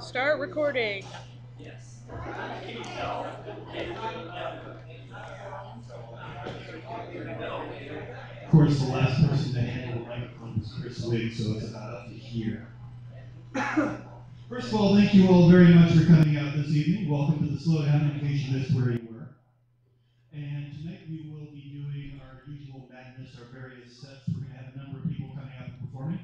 Start recording. Of course, the last person to handle the microphone was Chris Wigg, so it's not up to here. First of all, thank you all very much for coming out this evening. Welcome to the Slowdown, in case you missed where you were. And tonight we will be doing our usual madness, our various sets. We're going to have a number of people coming out and performing.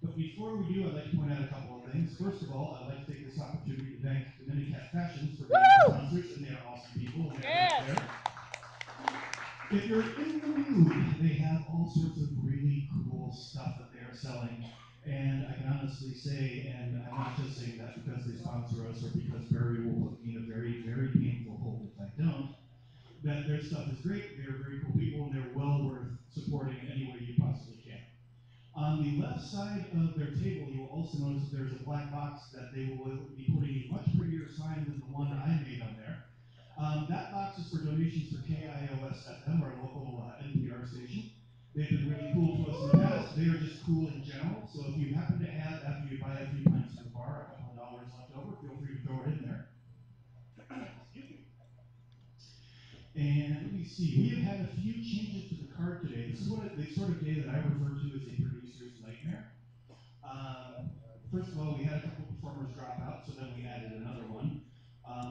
But before we do, I'd like to point out a couple of things. First of all, I'd like to take this opportunity to thank the Minicat Fashions for being our sponsors, and they are awesome people. And Yes. there. If you're in the mood, they have all sorts of really cool stuff that they are selling. And I can honestly say, and I'm not just saying that because they sponsor us or because Barry will put me in a very, very painful hole if I don't, that their stuff is great. They're very cool people, and they're well worth supporting in any way you possibly can. On the left side of their table, you will also notice that there's a black box that they will be putting a much prettier sign than the one I made on there. That box is for donations for KIOS-FM, our local NPR station. They've been really cool to us in the past. They are just cool in general. So if you happen to have, after you buy a few pints at the bar, a couple of dollars left over, feel free to throw it in there. Excuse me. And let me see, we have had a few changes to the card today. This is the sort of day that I refer to as a producer's nightmare. First of all, we had a couple performers drop out, so then we added another one.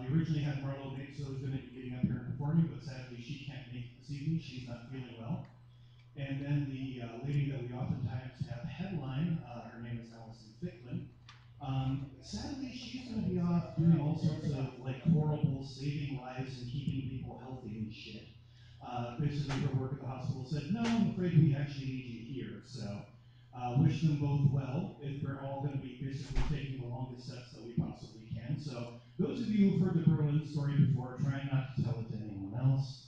We originally had Marlo Mix, who was going to be getting up here and performing, but sadly she can't make it this evening. She's not feeling well. And then the lady that we oftentimes have headline, her name is Allison Ficklin. Sadly, she's going to be off doing all sorts of like horrible saving lives and keeping people healthy and shit. Basically, her work at the hospital said, no, I'm afraid we actually need you here. So wish them both well. If we're all going to be basically taking the longest sets that we possibly can. So those of you who've heard the Berlin story before, try not to tell it to anyone else.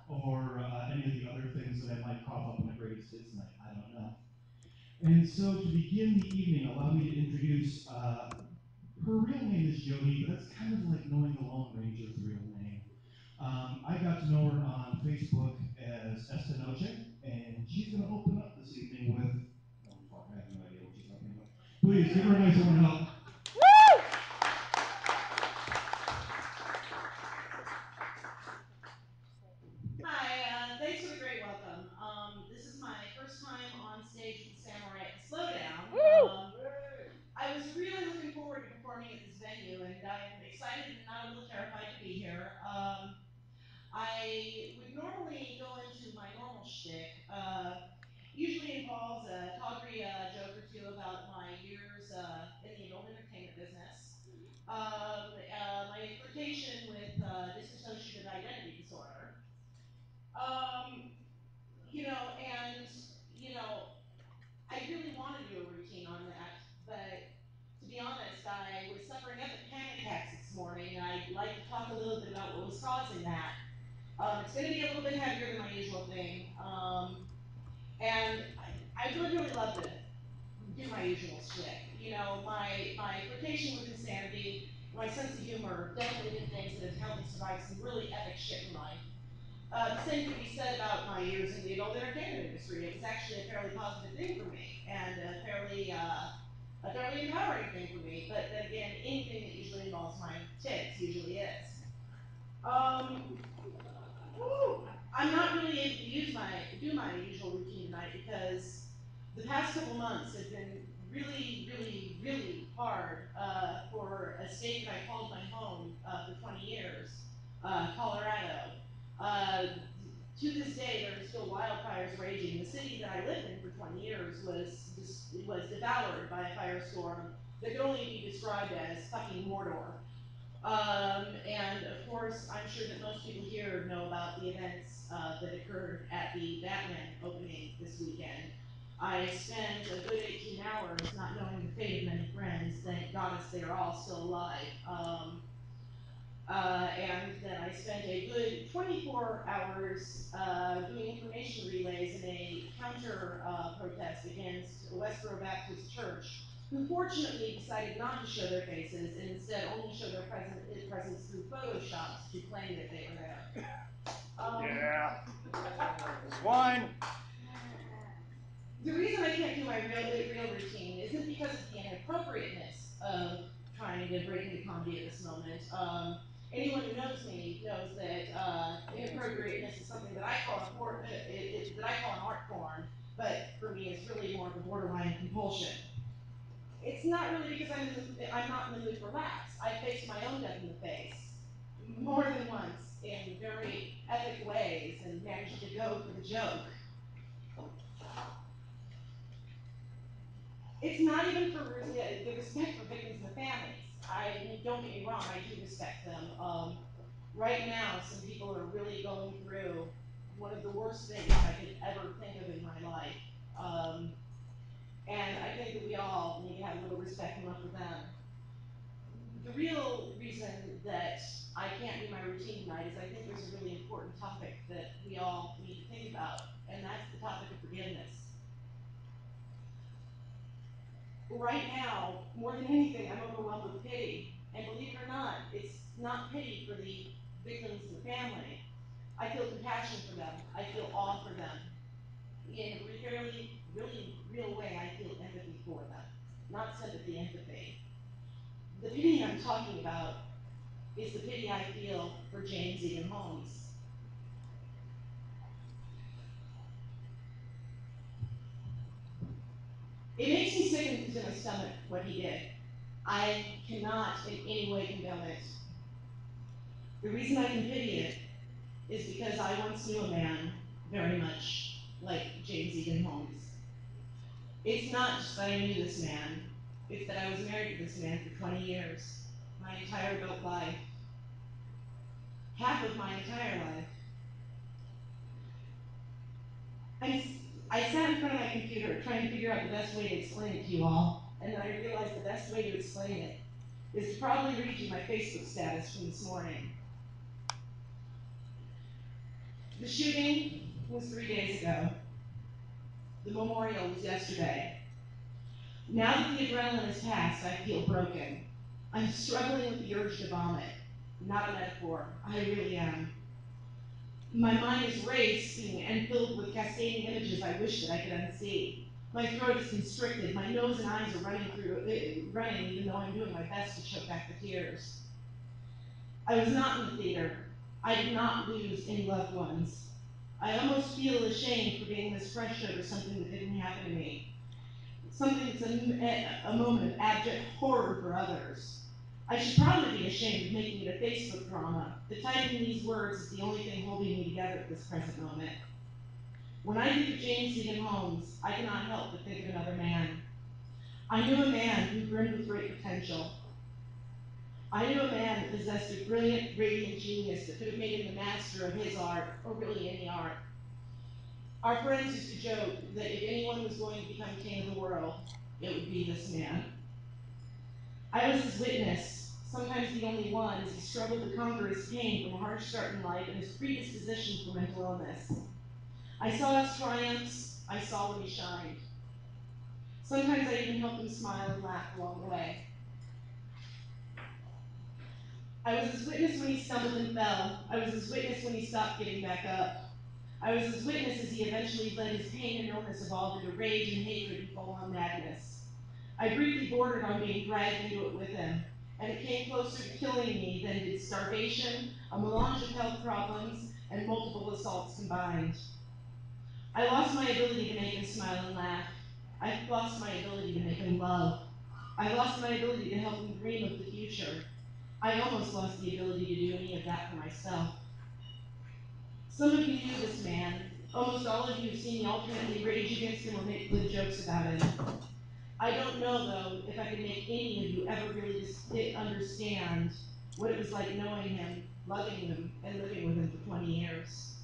Or any of the other things that I might cough up in the greatest hits night. I don't know. And so to begin the evening, allow me to introduce, her real name is Jody, but that's kind of like knowing the Lone Ranger's real name. I got to know her on Facebook as Esta Noche, and she's going to open up this evening with, oh fuck, I have no idea what she's opening with. Please, give her a nice warm up. Woo! Hi, thanks for the great welcome. This is my first time on stage with Samurai at the Slowdown. I was really looking forward to performing at this venue, and I'm excited and not a little terrified to be here. I would normally go into my normal shtick. Usually involves a tawdry joke or two about my years in the adult entertainment business. My flirtation with dissociative identity disorder. I really want to do a routine on that, but to be honest, I was suffering up at panic attacks this morning, and I'd like to talk a little bit about what was causing that. It's going to be a little bit heavier than my usual thing, and I really, really love to do my usual shit. My flirtation with insanity, my sense of humor, definitely been things that have helped me survive some really epic shit in life. The same can be said about my years in the adult entertainment industry. It was actually a fairly positive thing for me, and a fairly empowering thing for me. But then again, anything that usually involves my tits usually is. I'm not really able to do my usual routine tonight because the past couple months have been really, really, really hard for a state that I called my home for 20 years, Colorado. To this day, there are still wildfires raging. The city that I lived in for 20 years was devoured by a firestorm that could only be described as fucking Mordor. And of course, I'm sure that most people here know about the events that occurred at the Batman opening this weekend. I spent a good 18 hours not knowing the fate of many friends. Thank goddess they are all still alive. And then I spent a good 24 hours doing information relays in a counter protest against Westboro Baptist Church, who fortunately decided not to show their faces and instead only show their presence through Photoshops to claim that they were there. Yeah. Swine. The reason I can't do my real routine isn't because of the inappropriateness to break into comedy at this moment. Anyone who knows me knows that inappropriateness is something that I call that I call an art form, but for me it's really more of a borderline compulsion. It's not really because I'm not in the mood for laughs. I faced my own death in the face more than once in very epic ways and managed to go for the joke. It's not even for the respect for victims and the families. Don't get me wrong, I do respect them. Right now, some people are really going through one of the worst things I could ever think of in my life. And I think that we all need to have a little respect and love for them. The real reason that I can't do my routine tonight is I think there's a really important topic that we all need to think about, and that's the topic of forgiveness. Right now, more than anything, I'm overwhelmed with pity. And believe it or not, it's not pity for the victims and the family. I feel compassion for them. I feel awe for them. In a really real way, I feel empathy for them. Not sympathy, empathy. The pity I'm talking about is the pity I feel for James Egan Holmes. It makes me sick to my stomach what he did. I cannot in any way condone it. The reason I can pity it is because I once knew a man very much like James Egan Holmes. It's not just that I knew this man, it's that I was married to this man for 20 years, my entire adult life. Half of my entire life. I sat in front of my computer trying to figure out the best way to explain it to you all, and then I realized the best way to explain it is to probably read you my Facebook status from this morning. The shooting was 3 days ago. The memorial was yesterday. Now that the adrenaline has passed, I feel broken. I'm struggling with the urge to vomit. Not a metaphor, I really am. My mind is racing and filled with cascading images I wish that I could unsee. My throat is constricted, my nose and eyes are running even though I'm doing my best to choke back the tears. I was not in the theater. I did not lose any loved ones. I almost feel ashamed for being this fresh over something that didn't happen to me. Something that's a moment of abject horror for others. I should probably be ashamed of making it a Facebook drama, but typing these words is the only thing holding me together at this present moment. When I think of James Egan Holmes, I cannot help but think of another man. I knew a man who brimmed with great potential. I knew a man that possessed a brilliant, radiant genius that could have made him the master of his art, or really any art. Our friends used to joke that if anyone was going to become king of the world, it would be this man. I was his witness, sometimes the only one, as he struggled to conquer his pain from a harsh start in life and his predisposition for mental illness. I saw his triumphs, I saw when he shined. Sometimes I even helped him smile and laugh along the way. I was his witness when he stumbled and fell. I was his witness when he stopped getting back up. I was his witness as he eventually let his pain and illness evolve into rage and hatred and full-on madness. I briefly bordered on being dragged into it with him, and it came closer to killing me than did starvation, a melange of health problems, and multiple assaults combined. I lost my ability to make him smile and laugh. I lost my ability to make him love. I lost my ability to help him dream of the future. I almost lost the ability to do any of that for myself. Some of you knew this man. Almost all of you have seen me alternately rage against him or make good jokes about him. I don't know, though, if I can make any of you ever really understand what it was like knowing him, loving him, and living with him for 20 years.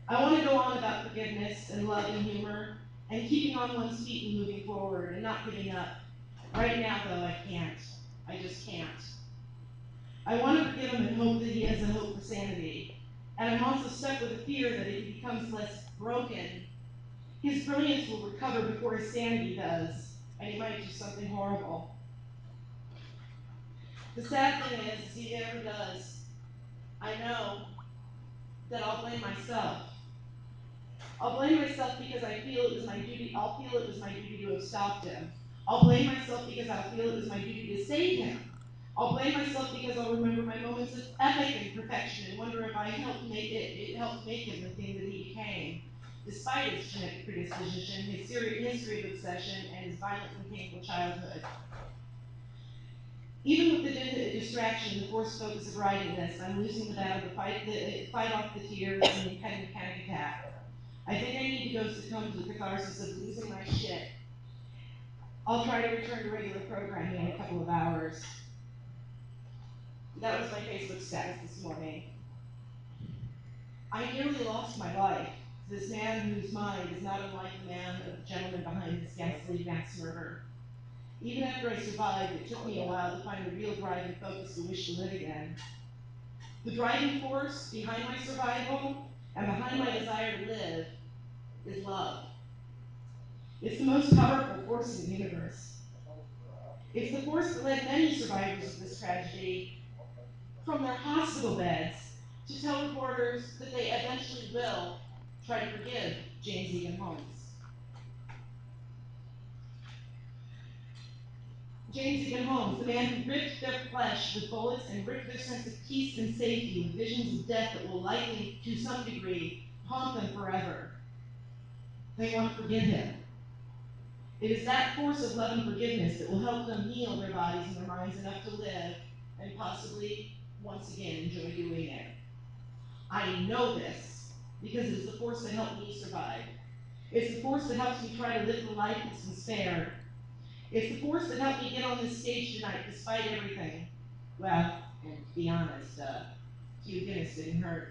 I want to go on about forgiveness and love and humor, and keeping on one's feet and moving forward and not giving up. Right now, though, I can't. I just can't. I want to forgive him and hope that he has a hope for sanity. And I'm also stuck with the fear that if he becomes less broken, his brilliance will recover before his sanity does, and he might do something horrible. The sad thing is, if he ever does, I know that I'll blame myself. I'll blame myself because I feel it was my duty. I'll feel it was my duty to have stopped him. I'll blame myself because I'll feel it was my duty to save him. I'll blame myself because I'll remember my moments of epic imperfection and wonder if I helped make him the thing that he became. Despite his genetic predisposition, his history of obsession, and his violent and painful childhood. Even with the distraction, the forced focus of writing this, I'm losing the battle to fight off the tears and the impending panic attack. I think I need to go succumb to the catharsis of losing my shit. I'll try to return to regular programming in a couple of hours. That was my Facebook status this morning. I nearly lost my life. This man whose mind is not unlike the man of the gentleman behind this ghastly mass murder. Even after I survived, it took me a while to find the real drive and focus to wish to live again. The driving force behind my survival and behind my desire to live is love. It's the most powerful force in the universe. It's the force that led many survivors of this tragedy from their hospital beds to tell reporters that they eventually will try to forgive James Egan Holmes. James Egan Holmes, the man who ripped their flesh with bullets and ripped their sense of peace and safety with visions of death that will likely, to some degree, haunt them forever. They want to forgive him. It is that force of love and forgiveness that will help them heal their bodies and their minds enough to live and possibly once again enjoy doing it. I know this because it is the force that helped me survive. It's the force that helps me try to live the life that's been spared. It's the force that helped me get on this stage tonight despite everything. Well, and to be honest, Hugh Guinness didn't hurt.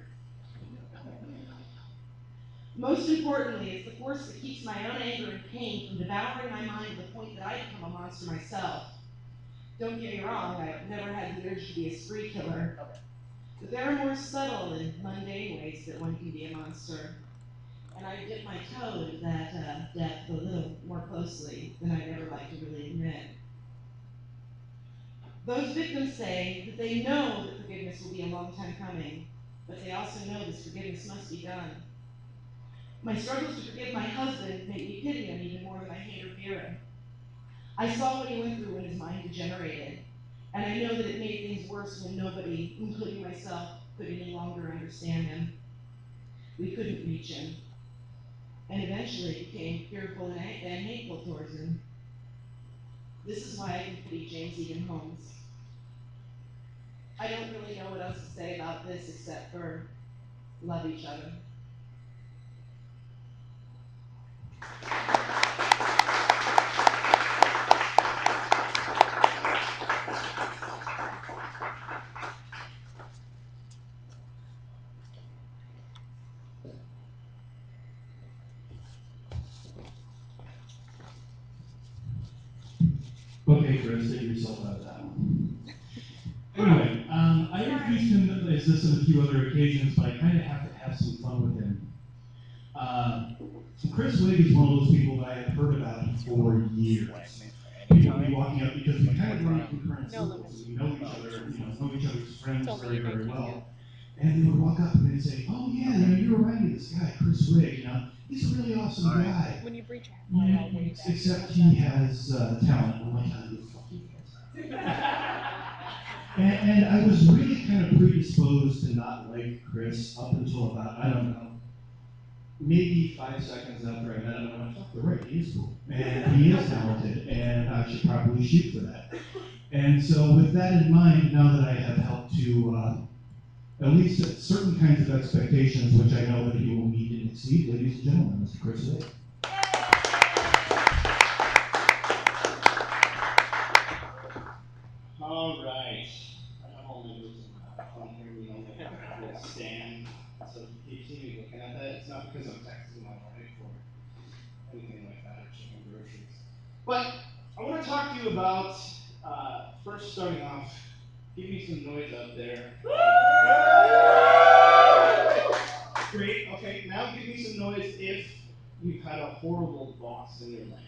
Most importantly, it's the force that keeps my own anger and pain from devouring my mind to the point that I become a monster myself. Don't get me wrong, I've never had the urge to be a spree killer. But there are more subtle and mundane ways that one can be a monster. And I dip my toe into that depth a little more closely than I'd ever like to really admit. Those victims say that they know that forgiveness will be a long time coming, but they also know this forgiveness must be done. My struggles to forgive my husband make me pity him even more than I hate or fear him. I saw what he went through when his mind degenerated, and I know that it made things worse when nobody, including myself, could any longer understand him. We couldn't reach him, and eventually it became fearful and hateful towards him. This is why I can pity James Egan Holmes. I don't really know what else to say about this except for love each other. Okay, Chris, take yourself out of that one. Anyway, I introduced him as this on a few other occasions, but I kind of have to have some fun with him. Chris Wigg is one of those people that I have heard about for years. People will be walking up because we kind of run in concurrent circles. We know each other, know each other's friends very, very well. And they would walk up and they'd say, "Oh yeah, you remind me of this guy, Chris Wigg. He's a really awesome guy. When you breach Except he has talent." I'm like, "How do you fucking get that?" And I was really kind of predisposed to not like Chris up until about, I don't know, maybe 5 seconds after I met him. I went, "Fuck, they're right, he is cool. And he is talented, and I should probably shoot for that." And so with that in mind, now that I have helped to at least set certain kinds of expectations, which I know that he will meet and exceed, ladies and gentlemen, Mr. Chris Wigg. All right. I'm only losing my phone here. We'll stand. So if you see me looking at that, it's not because I'm texting my wife or anything like that or checking groceries. But I want to talk to you about, first starting off, give me some noise up there. Great. Okay, now give me some noise if you've had a horrible boss in your life.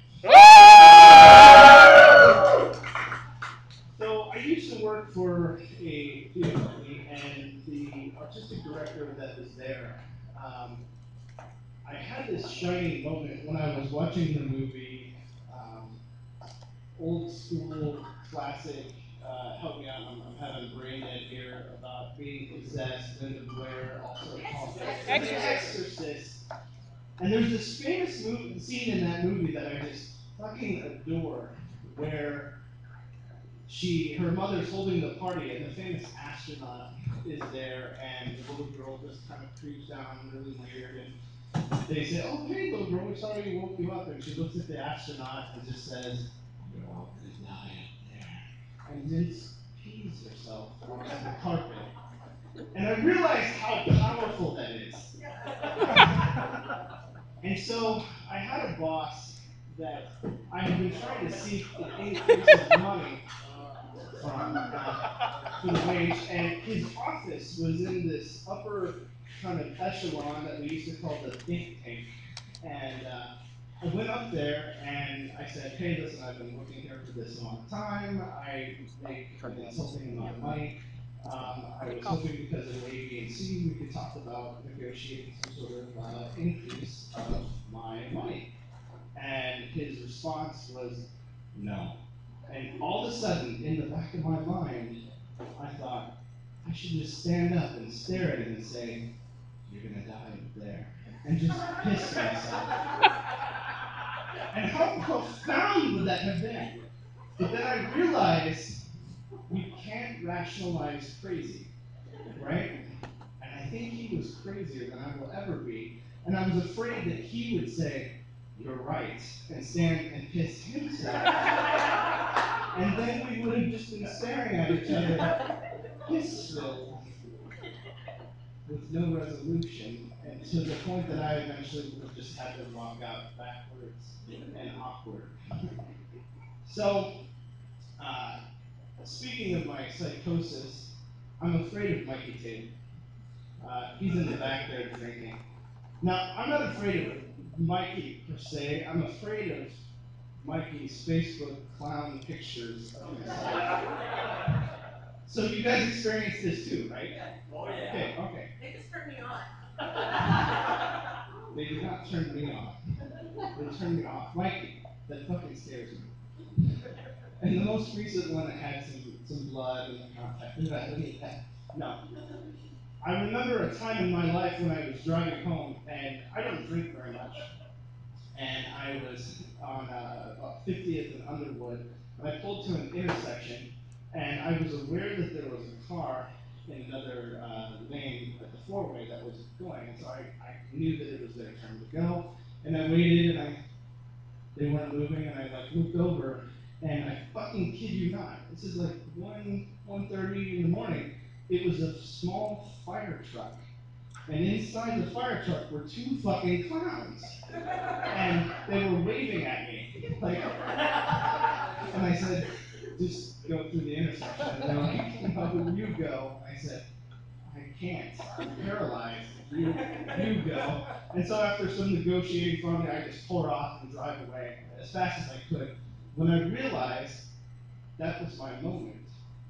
So I used to work for a theater company, and the artistic director that was there, I had this shining moment when I was watching the movie old school classic, help me out, I'm having brain dead here, about being possessed, Linda Blair, also called The Exorcist. And there's this famous scene in that movie that I just fucking adore, where her mother's holding the party, and the famous astronaut is there, and the little girl just kind of creeps down really weird, and they say, "Oh, hey, little girl, we're sorry we woke you up," and she looks at the astronaut and just says, "You're all gonna die up there," and then pees herself on the carpet. And I realized how powerful that is. And so I had a boss that I had been trying to seek an increase of money from for the wage, and his office was in this upper kind of echelon that we used to call the think tank. And I went up there and I said, "Hey, listen, I've been working here for this long time. I make an insulting amount of money. I was hoping because of A, B, and C, we could talk about negotiating some sort of increase of my money." And his response was, "No." And all of a sudden, in the back of my mind, I thought, I should just stand up and stare at him and say, "You're gonna die up there," and just piss myself. And how profound would that have been? But then I realized you can't rationalize crazy, right? And I think he was crazier than I will ever be. And I was afraid that he would say, "You're right," and stand and piss himself. And then we would have just been staring at each other, piss-filled, with no resolution, and to the point that I eventually would have just had to walk out backwards and awkward. So, speaking of my psychosis, I'm afraid of Mikey Tate. He's in the back there drinking. Now, I'm not afraid of Mikey per se. I'm afraid of Mikey's Facebook clown pictures of himself. So you guys experienced this too, right? Oh yeah. Okay. They just turned me on. They did not turn me off. They turned me off. Mikey, that fucking scares me. And the most recent one that had some blood and contact. No. I remember a time in my life when I was driving home, and I don't drink very much. And I was on about 50th and Underwood, and I pulled to an intersection, and I was aware that there was a car in another lane at the four-way that was going, and so I knew that it was their turn to go, and I waited, and they weren't moving, and I looked over, and I fucking kid you not, this is like 1:30 in the morning. It was a small fire truck, and inside the fire truck were two fucking clowns, and they were waving at me, like, and I said, "Just go through the intersection." And they're like, "How would you go?" I said, "I can't. I'm paralyzed. You go." And so after some negotiating from me, I just tore off and drive away as fast as I could. When I realized that was my moment,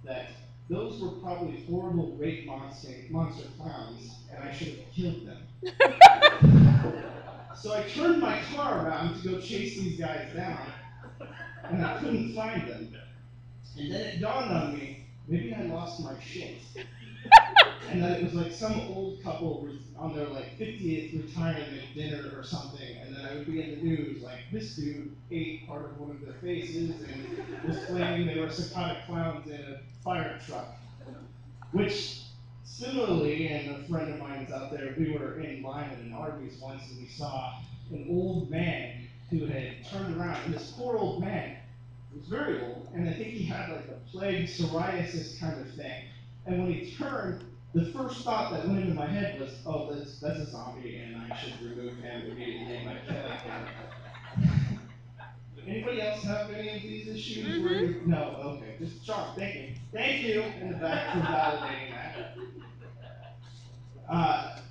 that those were probably horrible rape monster clowns, and I should have killed them. So I turned my car around to go chase these guys down, and I couldn't find them. And then it dawned on me, maybe I lost my shit. And that it was like some old couple on their like 50th retirement dinner or something, and then I would be in the news like, this dude ate part of one of their faces and was claiming they were psychotic clowns in a fire truck. Which, similarly, and a friend of mine is out there, we were in line at an Arby's once and we saw an old man who had turned around, and this poor old man was very old, and I think he had like a plague psoriasis kind of thing. And when he turned, the first thought that went into my head was, oh, that's a zombie, and I should remove him immediately by killing him. Anybody else have any of these issues? Where you, no, okay, just Sean, thank you. Thank you in the back for validating that.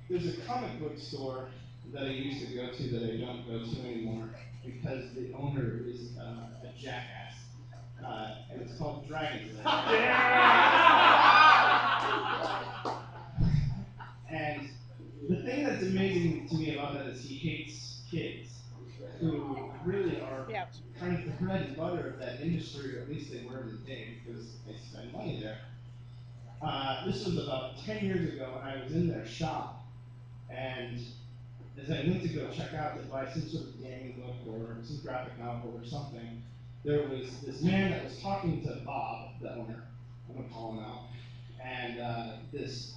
There's a comic book store that I used to go to that I don't go to anymore because the owner is a jackass. And it's called Dragon's Den. And the thing that's amazing to me about that is he hates kids who really are Yeah. kind of the bread and butter of that industry, or at least they were in the day, because they spend money there. This was about 10 years ago, and I was in their shop, and as I went to go check out to buy some sort of gaming book or some graphic novel or something, there was this man that was talking to Bob, the owner. I'm gonna call him out. And this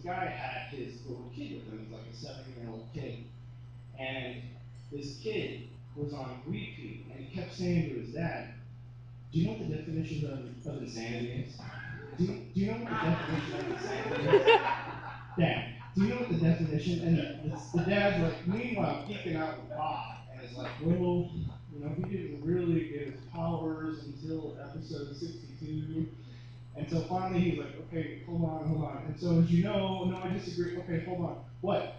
guy had his little kid with him. He was like a 7-year-old kid. And this kid was on repeat, and he kept saying to his dad, "Do you know what the definition of insanity is? Do you know what the definition of insanity is? Dad, do you know what the definition?" And the dad's like, meanwhile, geeking out with Bob, and it's like, well, you know, he didn't really get his powers until episode 62. And so finally he's like, okay, hold on. And so as you know, no, I disagree. Okay, hold on. What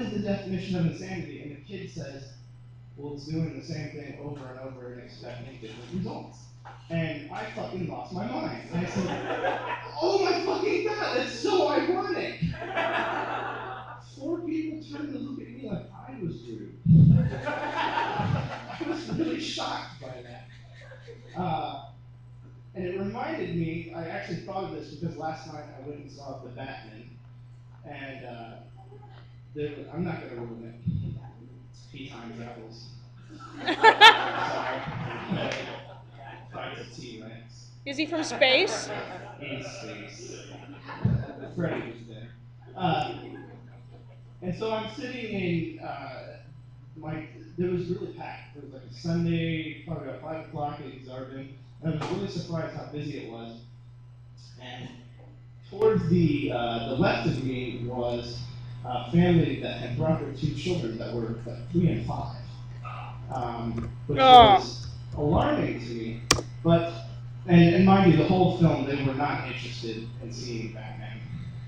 is the definition of insanity? And the kid says, well, it's doing the same thing over and over and expecting different results. And I fucking lost my mind. I said, oh my fucking God, that's so ironic. 4 people turned to look at me like I was rude. I was really shocked by that. And it reminded me, I actually thought of this because last night I went and saw The Batman. And I'm not going to ruin it. He time travels. Sorry. Fights a T-Rex. Is he from space? In space. Freddy was there. And so I'm sitting in there was really packed. It was like a Sunday, probably about 5 o'clock in Zarban. And I was really surprised how busy it was. And towards the left of me was a family that had brought their 2 children that were like 3 and 5. Which was alarming to me. But, and mind you, the whole film, they were not interested in seeing Batman.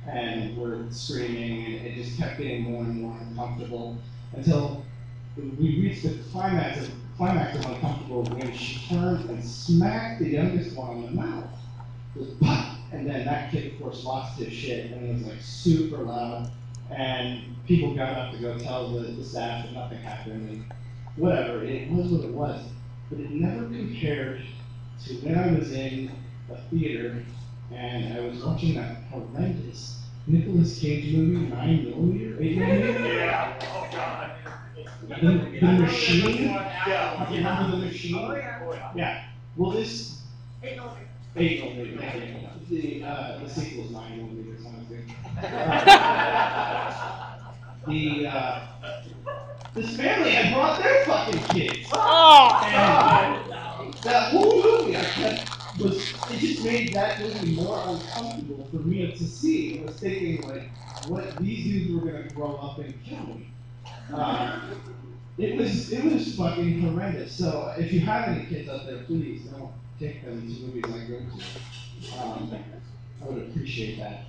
And were screaming, and it just kept getting more and more uncomfortable until we reached the climax of uncomfortable when she turned and smacked the youngest one on the mouth. It was pop! And then that kid, of course, lost his shit, and it was like super loud. And people got up to go tell the staff that nothing happened, and whatever, it was what it was. But it never compared to when I was in a theater and I was watching that horrendous Nicolas Cage movie, 9mm, 8mm. Yeah. Oh God. The Machine. Yeah. You remember The Machine? Oh yeah. Yeah. Well, this 8mm. The sequel is 9mm. Sounds good. This family had brought their fucking kids. Oh! And that whole movie, it just made that movie more uncomfortable for me to see. I was thinking, like, what, these dudes were gonna grow up and kill me. It was fucking horrendous. So if you have any kids out there, please don't take them to movies I go to. I would appreciate that.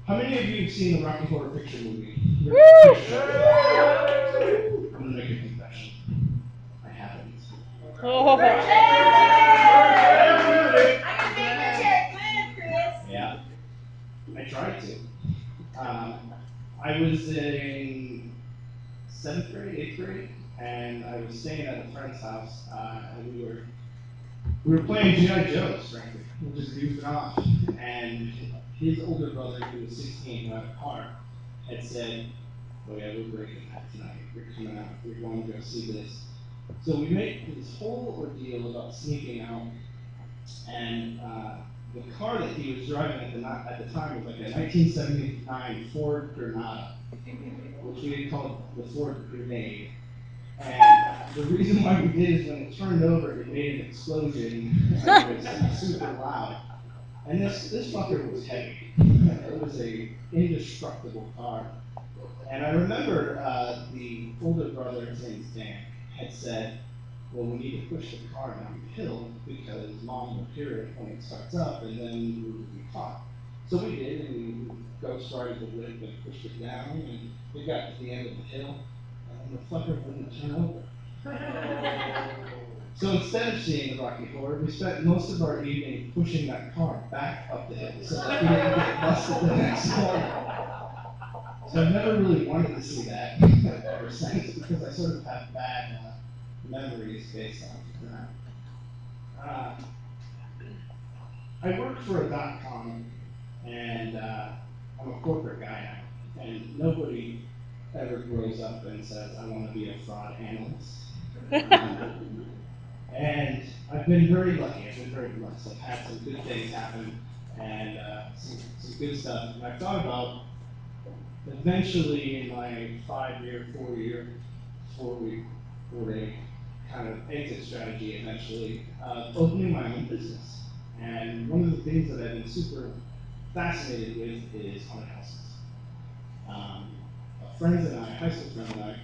How many of you have seen the Rocky Horror Picture Movie? I'm gonna make a confession. I haven't. Oh. Yeah, I tried to. I was in 7th grade, 8th grade, and I was staying at a friend's house, and we were playing G.I. Joe's, frankly. We were just goofing off, and his older brother, who was 16, who had a car, had said, "Oh yeah, we're breaking that tonight. We're coming out. We're going to go see this." So we made this whole ordeal about sneaking out, and the car that he was driving at the time was like a 1979 Ford Granada, which we had called the Ford Grenade. And the reason why we did is when it turned over, it made an explosion. It was super loud. And this fucker was heavy. It was a indestructible car. And I remember the older brother, his name's Dan, had said, well, we need to push the car down the hill because Mom will hear it when it starts up and then we will be caught. So we did, and we ghost started the whip and pushed it down, and we got to the end of the hill, and the fucker wouldn't turn over. So instead of seeing the Rocky Horror, we spent most of our evening pushing that car back up the hill so that we didn't get busted the next morning. So I've never really wanted to see that ever since because I sort of have bad memories based off of that. I work for a .com, and I'm a corporate guy now, and nobody ever grows up and says, I want to be a fraud analyst. And I've been very lucky, I've been very blessed. I've had some good things happen, and some good stuff. And I've thought about eventually in my 5-year, 4-year, 4-week kind of exit strategy eventually, opening my own business. And one of the things that I've been super fascinated with is haunted houses. Friends and I, high school friends and I,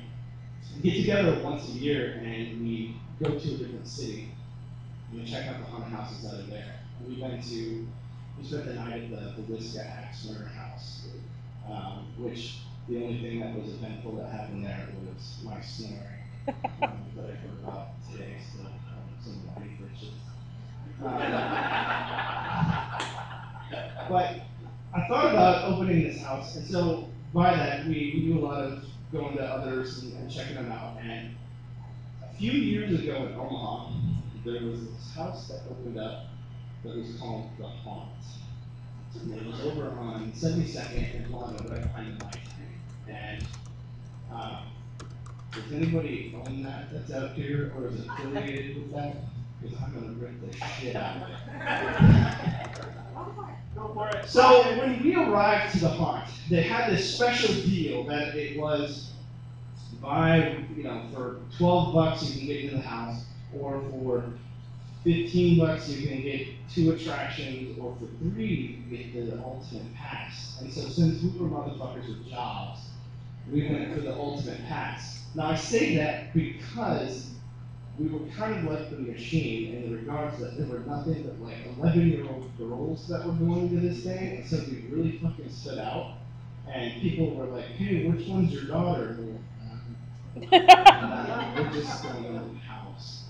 get together once a year and we go to a different city and we check out the haunted houses that are there. And we spent the night at the Whiska Axe Murder House, which the only thing that was eventful that happened there was my snoring that I heard about today, so some of the big bitches. But I thought about opening this house, and so by that we do a lot of going to others and checking them out. And a few years ago in Omaha, there was this house that opened up that was called The Haunt. And it was over on 72nd and Lano, right behind the light. And does anybody own that that's out here, or is it affiliated with that? Because I'm gonna rip the shit out of it. Go for it. So when we arrived to the Haunt, they had this special deal that it was for $12 you can get into the house, or for $15 you can get 2 attractions, or for 3 you get the ultimate pass. And so since we were motherfuckers with jobs, we went for the ultimate pass. Now I say that because we were kind of like the machine in the regards that there were nothing but like 11-year-old girls that were going to this thing, and so we really fucking stood out. And people were like, hey, which one's your daughter? And we were just going to the house.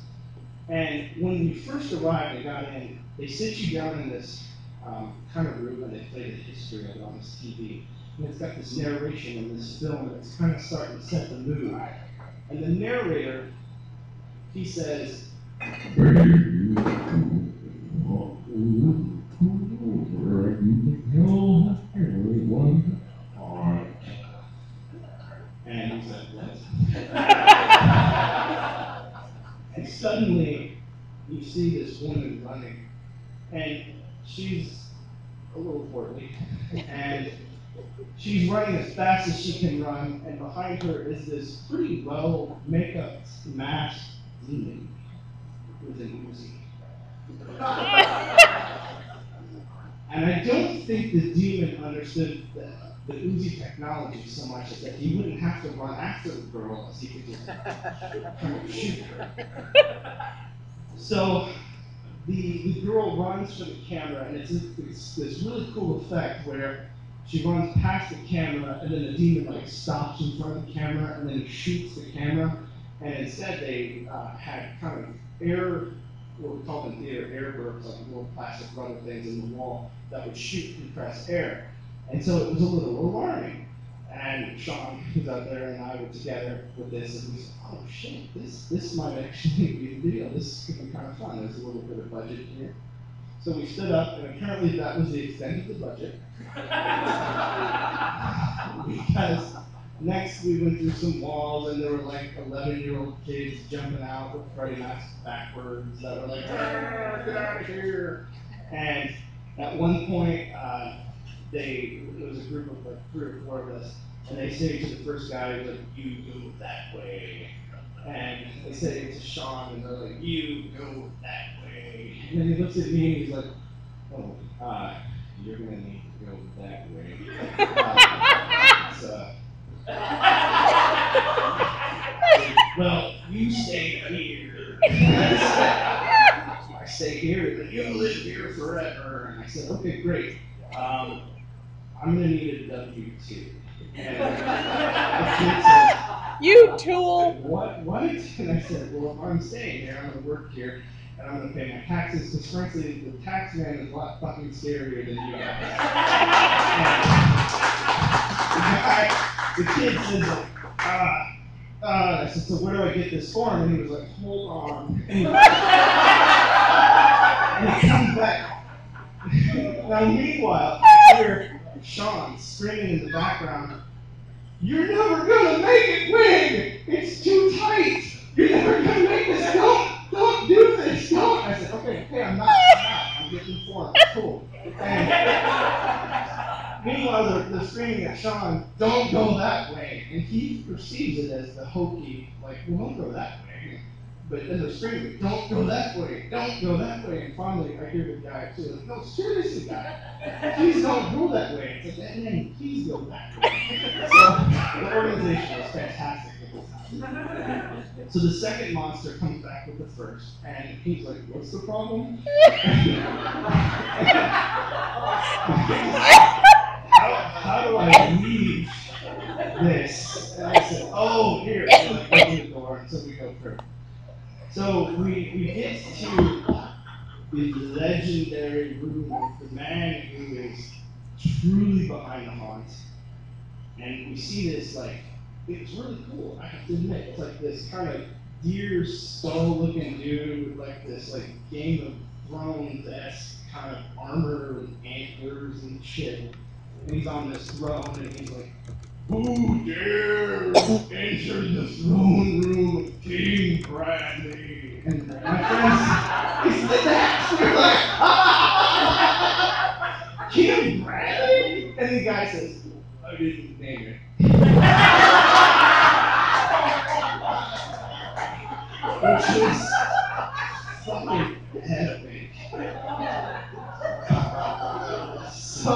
And when we first arrived and got in, they sit you down in this kind of room and they play the history of it on this TV. And it's got this narration in this film, and it's kind of starting to set the mood. And the narrator, he says, and he said, what? And suddenly, you see this woman running, and she's a little portly, and she's running as fast as she can run, and behind her is this pretty well makeup masked demon with an Uzi. And I don't think the demon understood the Uzi technology so much as that he wouldn't have to run after the girl as he could just kind of shoot her. So the girl runs for the camera, and it's this really cool effect where she runs past the camera, and then the demon like stops in front of the camera, and then shoots the camera. And instead, they had kind of what we call in theater, air burps, like little plastic rubber things in the wall that would shoot compressed air. And so it was a little alarming. And Sean, who's out there, and I were together with this, and we said, oh shit, this might actually be the deal. This could be kind of fun. There's a little bit of budget here. So we stood up, and apparently that was the extent of the budget. Because next we went through some walls, and there were like 11-year-old kids jumping out with Freddie masks backwards that were like, get out of here. And at one point, it was a group of like 3 or 4 of us, and they say to the first guy, like, you go that way. And they say to Sean, and they're like, you go that way. And then he looks at me and he's like, oh, you're gonna need to go that way. Well, you stay here. I stay here, and you live here forever. And I said, okay, great. I'm gonna need a W-2. And the kid said, You tool! What? And I said, well, if I'm staying here, I'm gonna work here, and I'm gonna pay my taxes, because frankly, the tax man is a lot fucking scarier than you guys. The kid says, I said, so where do I get this form? And he was like, hold on. And he comes back. Now, meanwhile, I hear Sean screaming in the background, "You're never gonna make it, Wig! It's too tight! You're never gonna make this! Don't do this! Don't!" I said, okay, I'm not. I'm getting the form. Cool. And meanwhile, they're screaming at Sean, "Don't go that way!" And he perceives it as the hokey, like, well, don't go that way. But then they're screaming, "Don't go that way! Don't go that way!" And finally, I hear the guy too, like, "No, seriously, guy, please don't go that way." It's like, "Man, please go that way." So the organization was fantastic at this time. So the second monster comes back with the first, and he's like, "What's the problem?" How do I leave this? And I said, "Oh, here." So like, open the door, and so we go through. So we get to the legendary room of the man who is truly behind the haunt. And we see this, like, it's really cool, I have to admit. It's like this kind of deer skull looking dude with like this like Game of Thrones-esque kind of armor and antlers and shit. And he's on this throne and he's like, "Who dares enter the throne room of King Bradley?" And my friends, he said that. We're like, "King Bradley?" And the guy says, "I didn't name it." Which was fucking epic. So,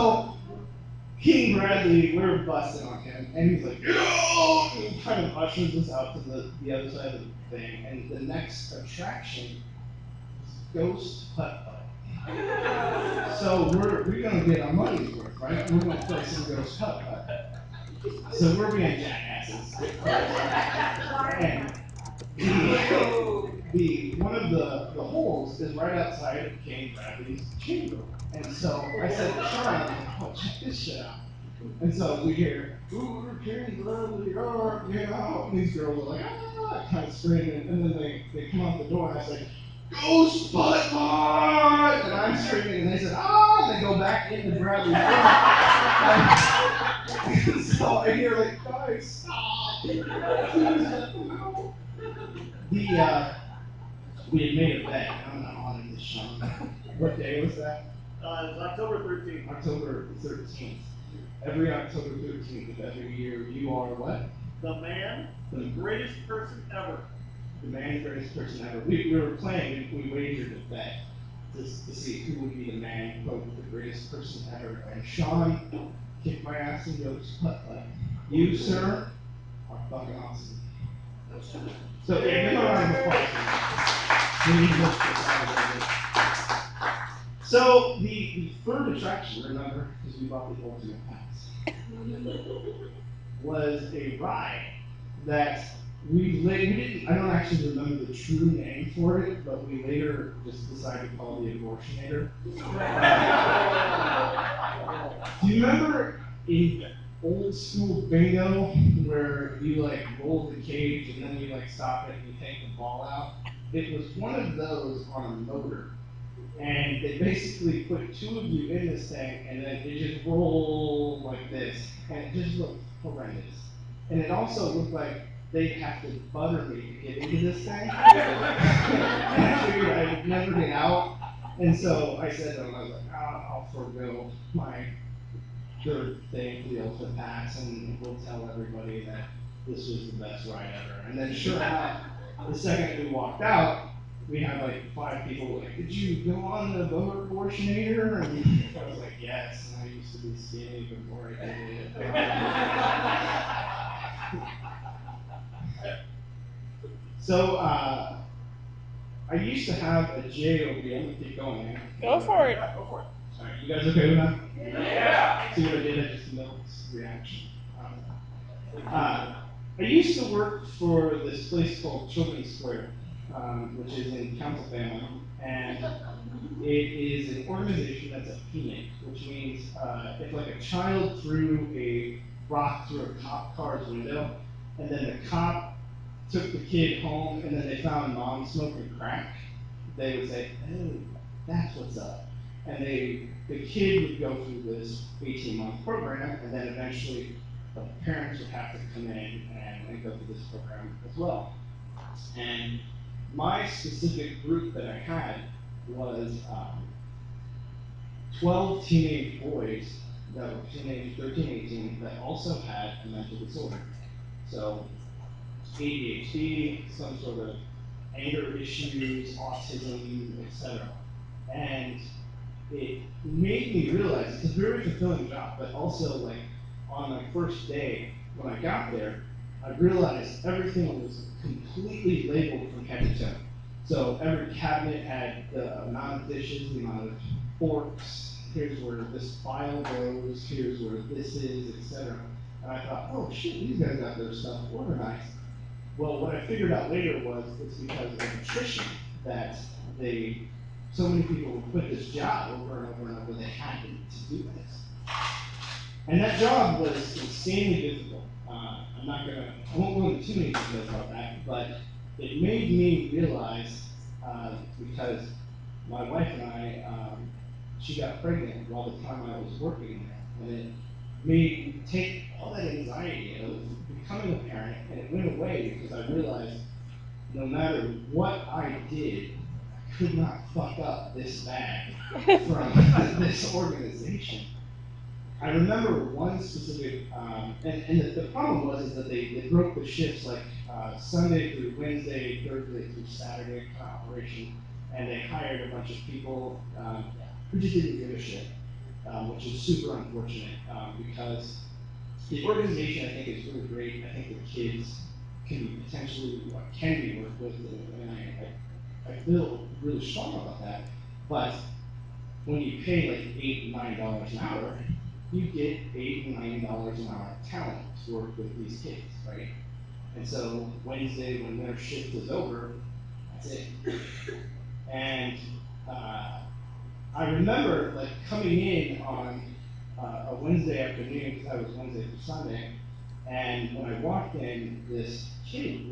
King Bradley, we're busting on him, and he's like, "Get out!" And he kind of ushers us out to the other side of the thing, and the next attraction is Ghost Putt Putt. So we're gonna get our money's worth, right? We're gonna play some Ghost Putt Putt. So we're being jackasses. And one of the holes is right outside of King Bradley's chamber. And so I said to Sean, "Oh, check this shit out." And so we hear, "Ooh, King Bradley, get out." And these girls are like, "Ah," kind of screaming. And then they come out the door and I say, "Ghost Putt Putt!" And I'm screaming and they said, "Ah!" And they go back into Bradley's room. And so I hear like, "Guys, stop." Please let them go. We had made a bet, and I'm not honoring this, Sean. What day was that? It was October 13th. October 13th. Every October 13th of every year, you are what? The man, the greatest person ever. The man, greatest person ever. We were playing, we wagered a bet to see who would be the man, quote, the greatest person ever. And Sean kicked my ass and goes, "Putt-putt. You, sir, are fucking awesome." So, yeah, give a round of applause. So, the third attraction, remember, because we bought the ultimate pass, was a ride that we didn't, I don't actually remember the true name for it, but we later just decided to call it the Abortionator. Do you remember in old school bingo where you like roll the cage and then you like stop it and you take the ball out? It was one of those on a motor. And they basically put two of you in this thing and then it just rolled like this. And it just looked horrendous. And it also looked like they'd have to butter me to get into this thing. And I figured I'd never get out. And so I said to them, I was like, I'll forego my third thing for the ultimate pass and we'll tell everybody that this was the best ride ever. And then sure enough, the second we walked out, we had like 5 people like, "Did you go on the Abortionator?" And I was like, "Yes, and I used to be skinny before I did it." So I used to have a JOB. I'm gonna keep going, man. Go for it. Yeah, go for it. All right, you guys okay with that? Yeah. See what I did? I just milked reaction. I used to work for this place called Children's Square, which is in Council Family, and it is an organization that's a PNIC, which means if like a child threw a rock through a cop car's window, and then the cop took the kid home and then they found mom smoking crack, they would say, oh, that's what's up. And the kid would go through this 18-month program, and then eventually the parents would have to come in and go through this program as well. And my specific group that I had was 12 teenage boys that were teenage, 13, 18, that also had a mental disorder. So ADHD, some sort of anger issues, autism, etc. And it made me realize it's a very fulfilling job, but also like on my first day when I got there, I realized everything was completely labeled from head to toe. So every cabinet had the amount of dishes, the amount of forks, here's where this file goes, here's where this is, etc. And I thought, oh shit, these guys got their stuff organized. Well, what I figured out later was it's because of attrition that so many people would quit this job over and over and over. They had to do this. And that job was insanely difficult. I won't go into too many details about that, but it made me realize, because my wife and I, she got pregnant while the time I was working there, and it made me take all that anxiety of becoming a parent, and it went away because I realized no matter what I did, I could not fuck up this bag from this organization. I remember one specific, and the problem was is that they broke the shifts like Sunday through Wednesday, Thursday through Saturday kind of operation, and they hired a bunch of people who just didn't give a shit, which is super unfortunate because the organization I think is really great. I think the kids can be potentially can be worked with, and I feel really strong about that. But when you pay like $8, $9 an hour, you get $8 and $9 an hour of talent to work with these kids, right? And so Wednesday, when their shift is over, that's it. And I remember like coming in on a Wednesday afternoon, because I was Wednesday through Sunday, and when I walked in, this kid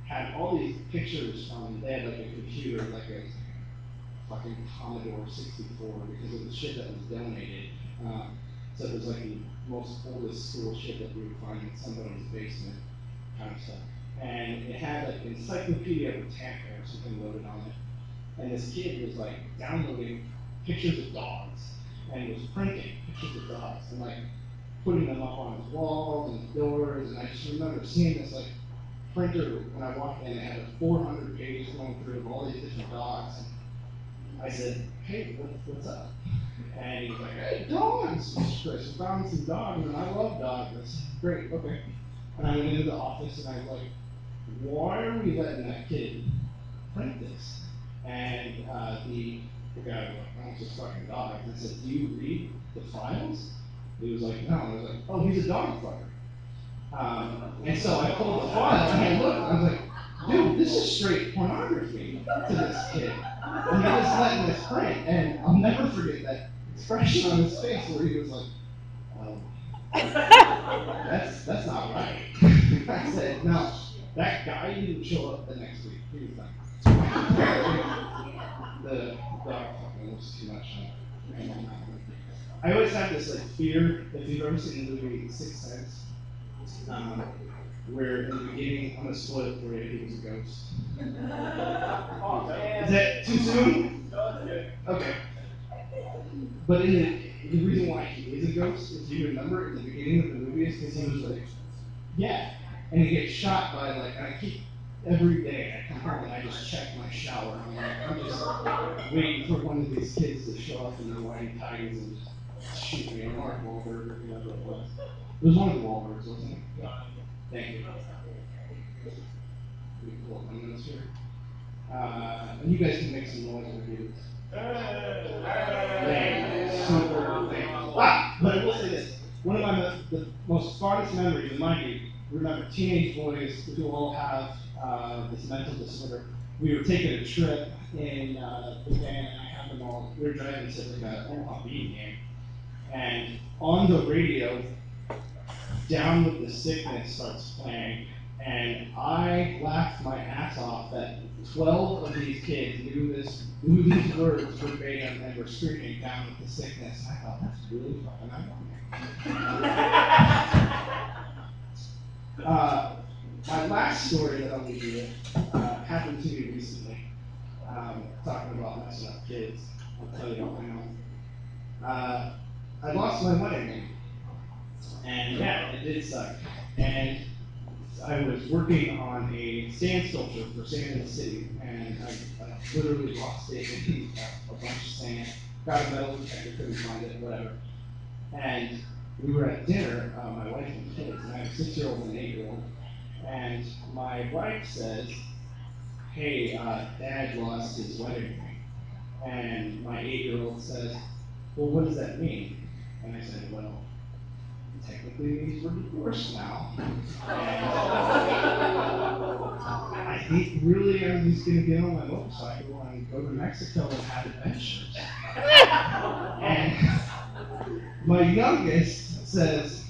had all these pictures from, they had like a computer, like a fucking Commodore 64, because it was shit that was donated. So it was like the most oldest school shit that we would find in somebody's basement, kind of stuff. And it had like Encyclopedia Britannica or something loaded on it. And this kid was like downloading pictures of dogs and was printing pictures of dogs and like putting them up on his walls and doors. And I just remember seeing this like printer when I walked in. It had 400 pages going through of all these different dogs. And I said, hey, what's up? And he was like, hey, dogs! I found some dogs, and I love dogs. I said, great, okay. And I went into the office, and I was like, why are we letting that kid print this? And the guy was like, oh, it's just fucking dogs. And I said, do you read the files? He was like, no. I was like, oh, he's a dog fucker. And so I pulled the file, and I looked, and I was like, dude, this is straight pornography to this kid. And you're just letting this print, and I'll never forget that expression on his face where he was like, oh, that's not right. I said, no, that guy didn't show up the next week. He was like, the dog fucking was too much. I always have this like fear, if you've ever seen the movie Sixth Sense, where in the beginning, I'm gonna spoil it for you, he was a ghost. Is that too soon? Okay. But the reason why he is a ghost, if you remember, in the beginning of the movie, is because he was like, yeah, and he gets shot by like, and I keep, every day I come home and I just check my shower. I'm just waiting for one of these kids to show up in their white ties and just shoot me. Mark Wahlberg or whoever it was. It was one of the Wahlbergs, wasn't it? Yeah. Thank you. Let me pull up my notes here. And you guys can make some noise with you. But I will say this. One of the most fondest memories in my youth, remember teenage boys who all have this mental disorder. We were taking a trip in the van, and I had them all, we were driving to like an Omaha Beat game. And on the radio, Down with the Sickness starts playing, And I laughed my ass off that 12 of these kids knew these words verbatim and were screaming down with the sickness. I thought, that's really fucking ironic. My last story that I'll leave you with happened to me recently. Talking about messing up kids. I'll tell you what I know. I lost my wedding ring. And yeah, it did suck. And I was working on a sand sculpture for Sand in the City, and I literally lost it in a bunch of sand. Got a metal detector, couldn't find it, whatever. And we were at dinner, my wife and kids, and I have a 6-year-old and an 8-year-old. And my wife says, hey, Dad lost his wedding ring. And my 8-year-old says, well, what does that mean? And I said, well, technically we're divorced now. And I think really I was just going to get on my motorcycle and go to Mexico and have adventures. And my youngest says,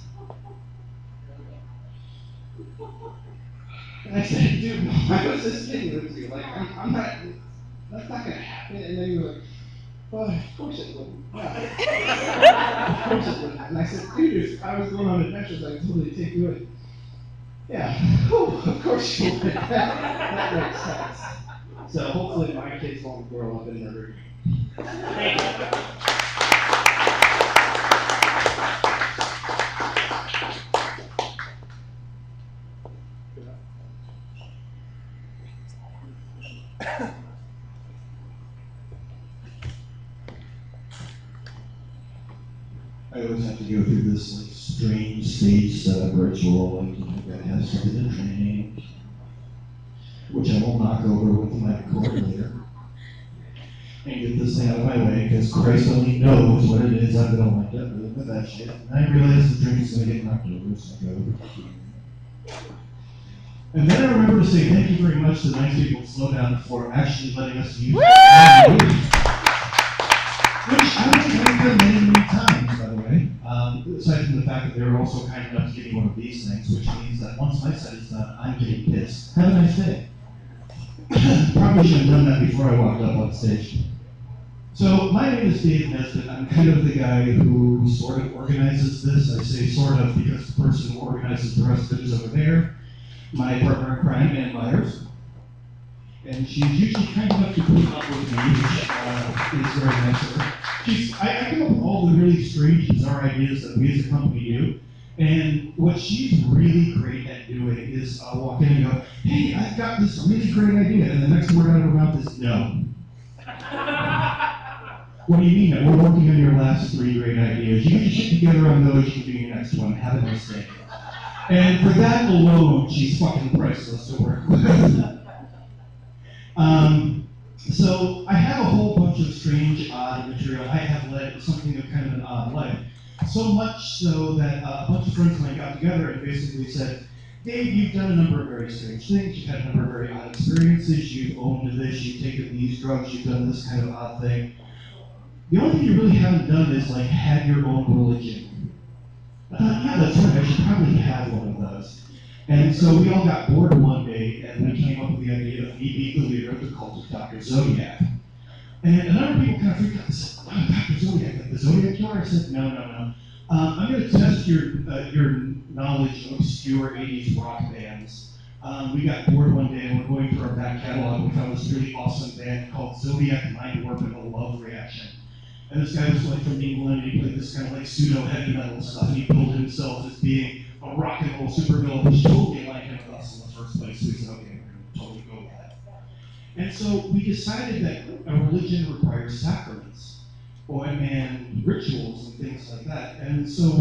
and I said, dude, I was just kidding with you. Like, I'm not, that's not going to happen. And then he was like, well, of course it wouldn't. Yeah. Of course it wouldn't. And I said, dude, if I was going on adventures, I'd totally take you in. Yeah. Oh, of course you would. That makes sense. So hopefully my kids won't grow up in murder. Thank you. I always have to go through this like strange stage setup ritual, like you gotta have something in training, which I will knock over with my record later, and get this thing out of my way, because Christ only knows what it is I'm gonna wind up with that shit. And I realize the drink's gonna get knocked over, so I go. And then I remember to say thank you very much to the nice people at Slow Down for actually letting us use it. Which I don't think done many times, by the way. Aside from the fact that they were also kind enough to give me one of these things, which means that once my set is done, I'm getting pissed. Have a nice day. Probably should have done that before I walked up on stage. So my name is Dave Nesbitt. I'm kind of the guy who sort of organizes this. I say sort of because the person who organizes the rest of it is over there, my partner in crime, Ann Myers. And she's usually kind enough to put up with me, which is very nice of her. I come up with all the really strange, bizarre ideas that we as a company do. And what she's really great at doing is walk in and go, hey, I've got this really great idea. And the next word out of her mouth is no. What do you mean? We're working on your last 3 great ideas. You get your shit together on those, you can do your next one. Have a nice day. And for that alone, she's fucking priceless to work with. So I have a whole bunch of strange, odd material. I have led something of kind of an odd life. So much so that a bunch of friends and I got together and basically said, Dave, you've done a number of very strange things. You've had a number of very odd experiences. You've owned this. You've taken these drugs. You've done this kind of odd thing. The only thing you really haven't done is like had your own religion. I thought, yeah, that's right. I should probably have one of those. And so we all got bored one day, and we came up with the idea of me being the leader of the cult of Dr. Zodiac. And a number of people kind of freaked out and said, wow, Dr. Zodiac, like the Zodiac Killer? I said, no. I'm going to test your knowledge of obscure 80s rock bands. We got bored one day, and we're going through our back catalog, and we found this really awesome band called Zodiac Mind Warp and the Love Reaction. And this guy was like from England, and he played this kind of like pseudo-heavy metal stuff, and he billed himself as being a rock and roll supervillain, which totally aligned him with us in the first place. So we said, okay, we're going to totally go with that. And so we decided that a religion requires sacraments and rituals and things like that. And so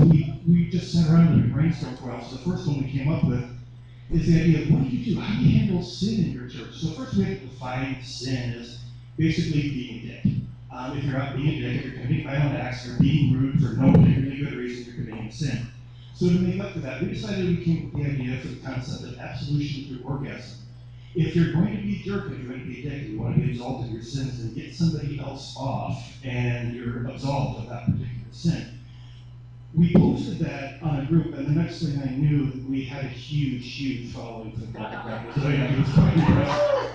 we just sat around and brainstormed for a while. So the first one we came up with is the idea of what do you do? How do you handle sin in your church? So first we have to define sin as basically being a dick. If you're not being a dick, if you're committing violent acts, you're being rude for no particularly good reason, you're committing a sin. So to make up for that, we decided we came up with the idea for the concept of absolution through orgasm. If you're going to be a jerk, if you're going to be a dick, you want to be absolved of your sins and get somebody else off, and you're absolved of that particular sin. we posted that on a group, and the next thing I knew, we had a huge, huge following for the Dr. So yeah, it was quite impressive.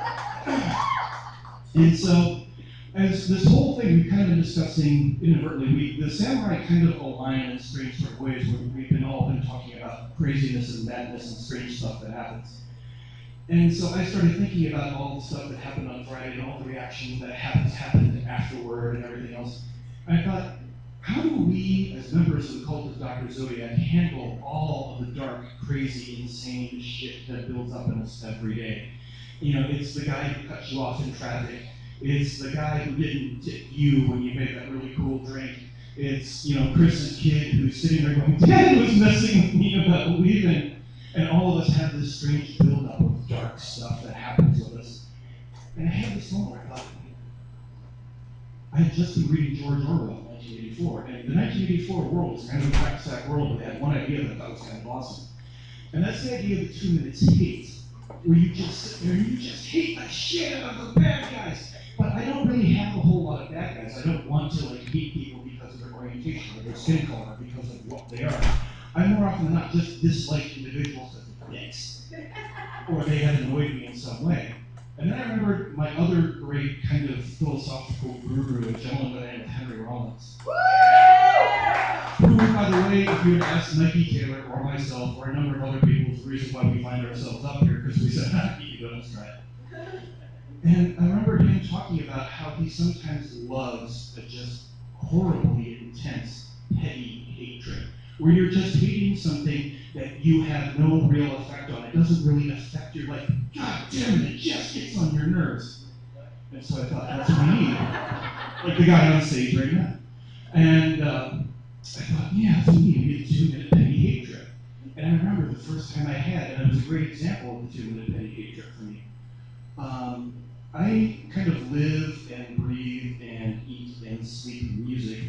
And so, as this whole thing we've kind of been discussing inadvertently, the samurai kind of align in strange sort of ways where we've all been talking about craziness and madness and strange stuff that happens. And so I started thinking about all the stuff that happened on Friday and all the reactions that happened afterward and everything else. And I thought, how do we, as members of the cult of Dr. Zodiac, handle all of the dark, crazy, insane shit that builds up in us every day? You know, it's the guy who cut you off in traffic. It's the guy who didn't tip you when you made that really cool drink. It's, you know, Chris's kid who's sitting there going, Dad was messing with me about leaving. And all of us have this strange buildup of dark stuff that happens with us. And I had this moment where I thought, I had just been reading George Orwell, 1984, and the 1984 world was kind of a crack-sack world, but they had one idea that I thought was kind of awesome. And that's the idea of the 2 minutes hate, where you just sit there and you just hate the shit out of the bad guys. But I don't really have a whole lot of bad guys. I don't want to hate people because of their orientation or their skin color, because of what they are. I more often than not just dislike individuals as dicks, or they have annoyed me in some way. And then I remembered my other great kind of philosophical guru, a gentleman by the name of Henry Rollins. Who, by the way, if you had asked Nike Taylor or myself or a number of other people, is the reason why we find ourselves up here, because we said, you don't try it. And I remember him talking about how he sometimes loves a just horribly intense, petty hatred, where you're just hating something that you have no real effect on. It doesn't really affect your life. God damn it, it just gets on your nerves. And so I thought, that's what we need. Like the guy on stage right now. And I thought, yeah, that's what we need. We need a 2-minute petty hate trip. And I remember the first time I had it, and it was a great example of the 2-minute petty hate trip for me. I kind of live and breathe and eat and sleep music.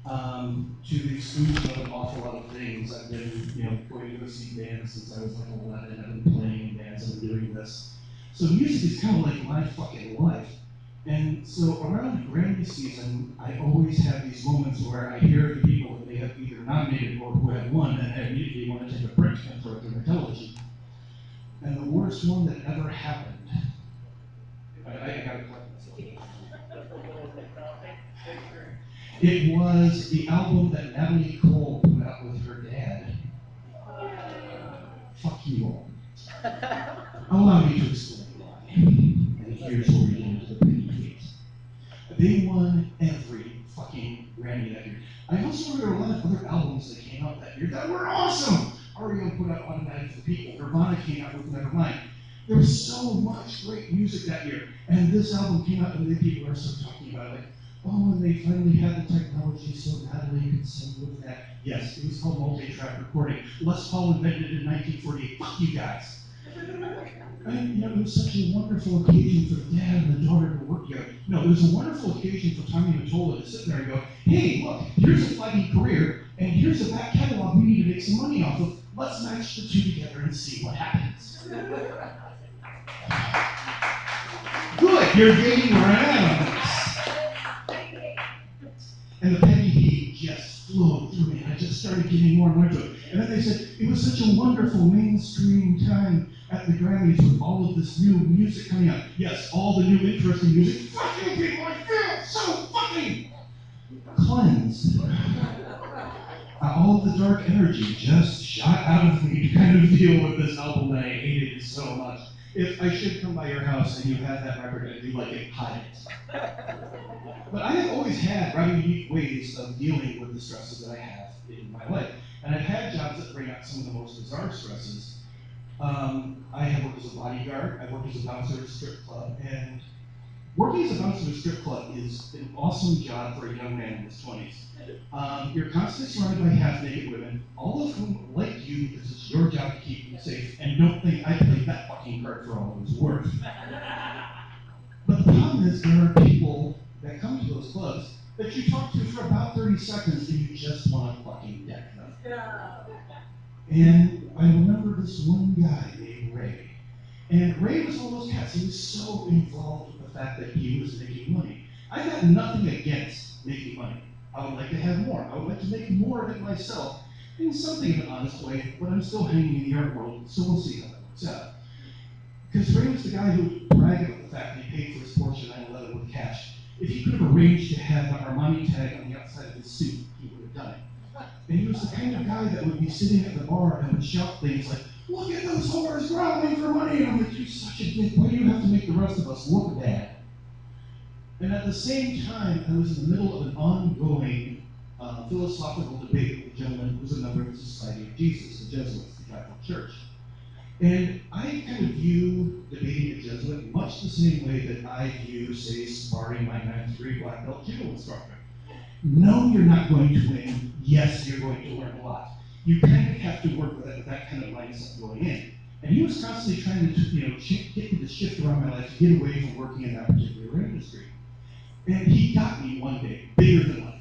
To the exclusion of an awful lot of things. I've been, going to go see bands since I was like 11. I've been playing in bands. I've been doing this. So music is kind of like my fucking life. And so around Grammy season, I always have these moments where I hear the people that they have either nominated or who have won, and I immediately want to take a break and throw it to my television. And the worst one that ever happened, I gotta collect myself. It was the album that Natalie Cole put out with her dad. Fuck you all. Allow me to explain why. And here's where we get into the petty hate. They won every fucking Grammy that year. I also remember a lot of other albums that came out that year that were awesome. R.E.M. put out Automatic for People. Nirvana came out with Nevermind. There was so much great music that year. And this album came out and then people are still talking about it. Like, oh, and they finally had the technology so Natalie could sing with that. Yes, it was called multi-track recording. Les Paul invented it in 1948. Fuck you guys. And it was such a wonderful occasion for the dad and the daughter to work together. No, it was a wonderful occasion for Tommy Mottola to sit there and go, hey, look, here's a flagging career, and here's a back catalog we need to make some money off of. Let's match the two together and see what happens. Good, you're getting around. And the petty hate just flowed through me, and I just started getting more and more into it. And then they said, it was such a wonderful mainstream time at the Grammys with all of this new music coming out. Yes, all the new interesting music. Fucking people, I feel so fucking cleansed. All of the dark energy just shot out of me to kind of deal with this album that I hated so much. If I should come by your house and you have that record and you like it, hide it. But I have always had rather unique ways of dealing with the stresses that I have in my life. And I've had jobs that bring out some of the most bizarre stresses. I have worked as a bodyguard, I've worked as a bouncer at a strip club, and working as a bouncer at a strip club is an awesome job for a young man in his 20s. You're constantly surrounded by half-naked women, all of whom like you because it's your job to keep you safe, and don't think I played that fucking card for all it was worth. But the problem is there are people that come to those clubs that you talk to for about 30 seconds and you just want to fucking deck them. And I remember this one guy named Ray. And Ray was one of those cats. He was so involved with the fact that he was making money. I got nothing against making money. I would like to have more. I would like to make more of it myself in something of an honest way, but I'm still hanging in the art world, so we'll see how that works out. Because Ray was the guy who would brag about the fact that he paid for his Porsche 911 with cash. If he could have arranged to have the Armani tag on the outside of his suit, he would have done it. And he was the kind of guy that would be sitting at the bar and would shout things like, "Look at those whores groveling for money!" And I'm like, "You're such a dick. Why do you have to make the rest of us look bad?" And at the same time, I was in the middle of an ongoing philosophical debate with a gentleman who was a member of the Society of Jesus, the Jesuits, the Catholic Church. And I kind of view debating a Jesuit much the same way that I view, say, sparring my 9th degree black belt judo instructor. No, you're not going to win. Yes, you're going to learn a lot. You kind of have to work with that kind of mindset going in. And he was constantly trying to, get me to shift around my life to get away from working in that particular industry. And he got me one day, bigger than life.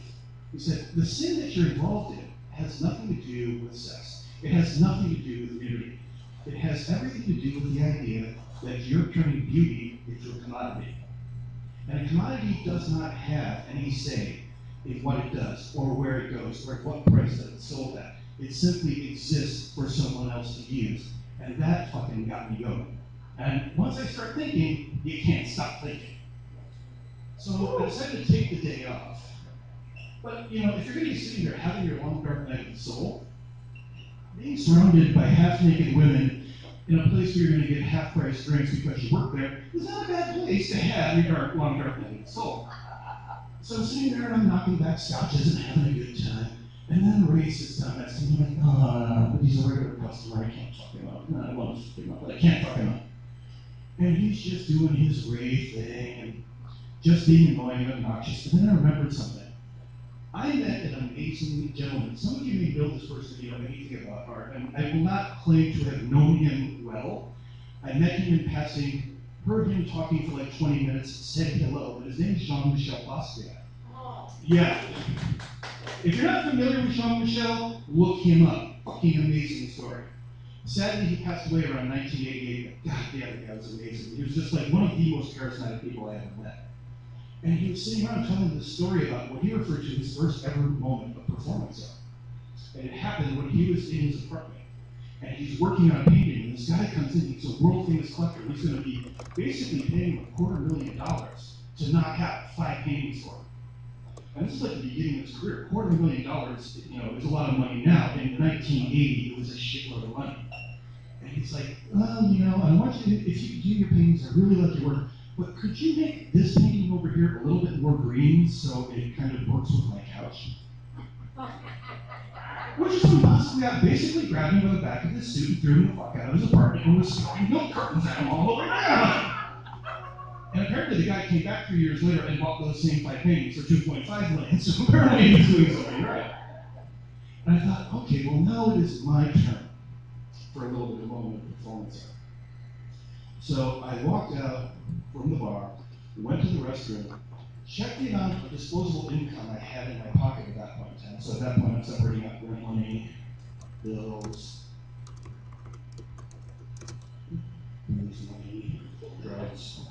He said, the sin that you're involved in has nothing to do with sex. It has nothing to do with beauty. It has everything to do with the idea that you're turning beauty into a commodity. And a commodity does not have any say in what it does, or where it goes, or at what price that it's sold at. It simply exists for someone else to use. And that fucking got me going. And once I start thinking, you can't stop thinking. So I decided to take the day off. But, if you're going to be sitting there having your long dark night of the soul, being surrounded by half-naked women in a place where you're going to get half-price drinks because you work there is not a bad place to have your long dark night of the soul. So I'm sitting there and I'm knocking back scotches and having a good time. And then Ray sits down next to me and I'm like, but he's a regular customer, I can't fuck him up. No, I want to fuck him up, but I can't fuck him up. And he's just doing his Ray thing and just being annoying and obnoxious. And then I remembered something. I met an amazing gentleman. Some of you may know this person if you know anything about art, and I will not claim to have known him well. I met him in passing, heard him talking for like 20 minutes, said hello, and his name is Jean-Michel Basquiat. Oh. Yeah. If you're not familiar with Jean-Michel, look him up. Fucking amazing story. Sadly, he passed away around 1988. God damn, the guy was amazing. He was just like one of the most charismatic people I ever met. And he was sitting around telling this story about what he referred to as his first ever moment of performance art. And it happened when he was in his apartment. And he's working on a painting, and this guy comes in, he's a world famous collector. He's going to be basically paying him $250,000 to knock out 5 paintings for him. And this is like the beginning of his career. $250,000, is a lot of money now. In 1980, it was a shitload of money. And he's like, well, I want you to, if you do your paintings, I really like your work. But could you make this painting over here a little bit more green so it kind of works with my couch? Which is when Basquiat basically grabbed him by the back of his suit and threw him the fuck out of his apartment and was throwing milk cartons at him all over town. And apparently the guy came back 3 years later and bought those same 5 paintings for $2.5 million. So apparently he was doing something right. And I thought, okay, well now it is my turn for a little bit of moment of performance art. So I walked out from the bar, went to the restroom, checked the amount of disposable income I had in my pocket at that point in time. So at that point I'm separating out rent money, bills, booze money, drugs.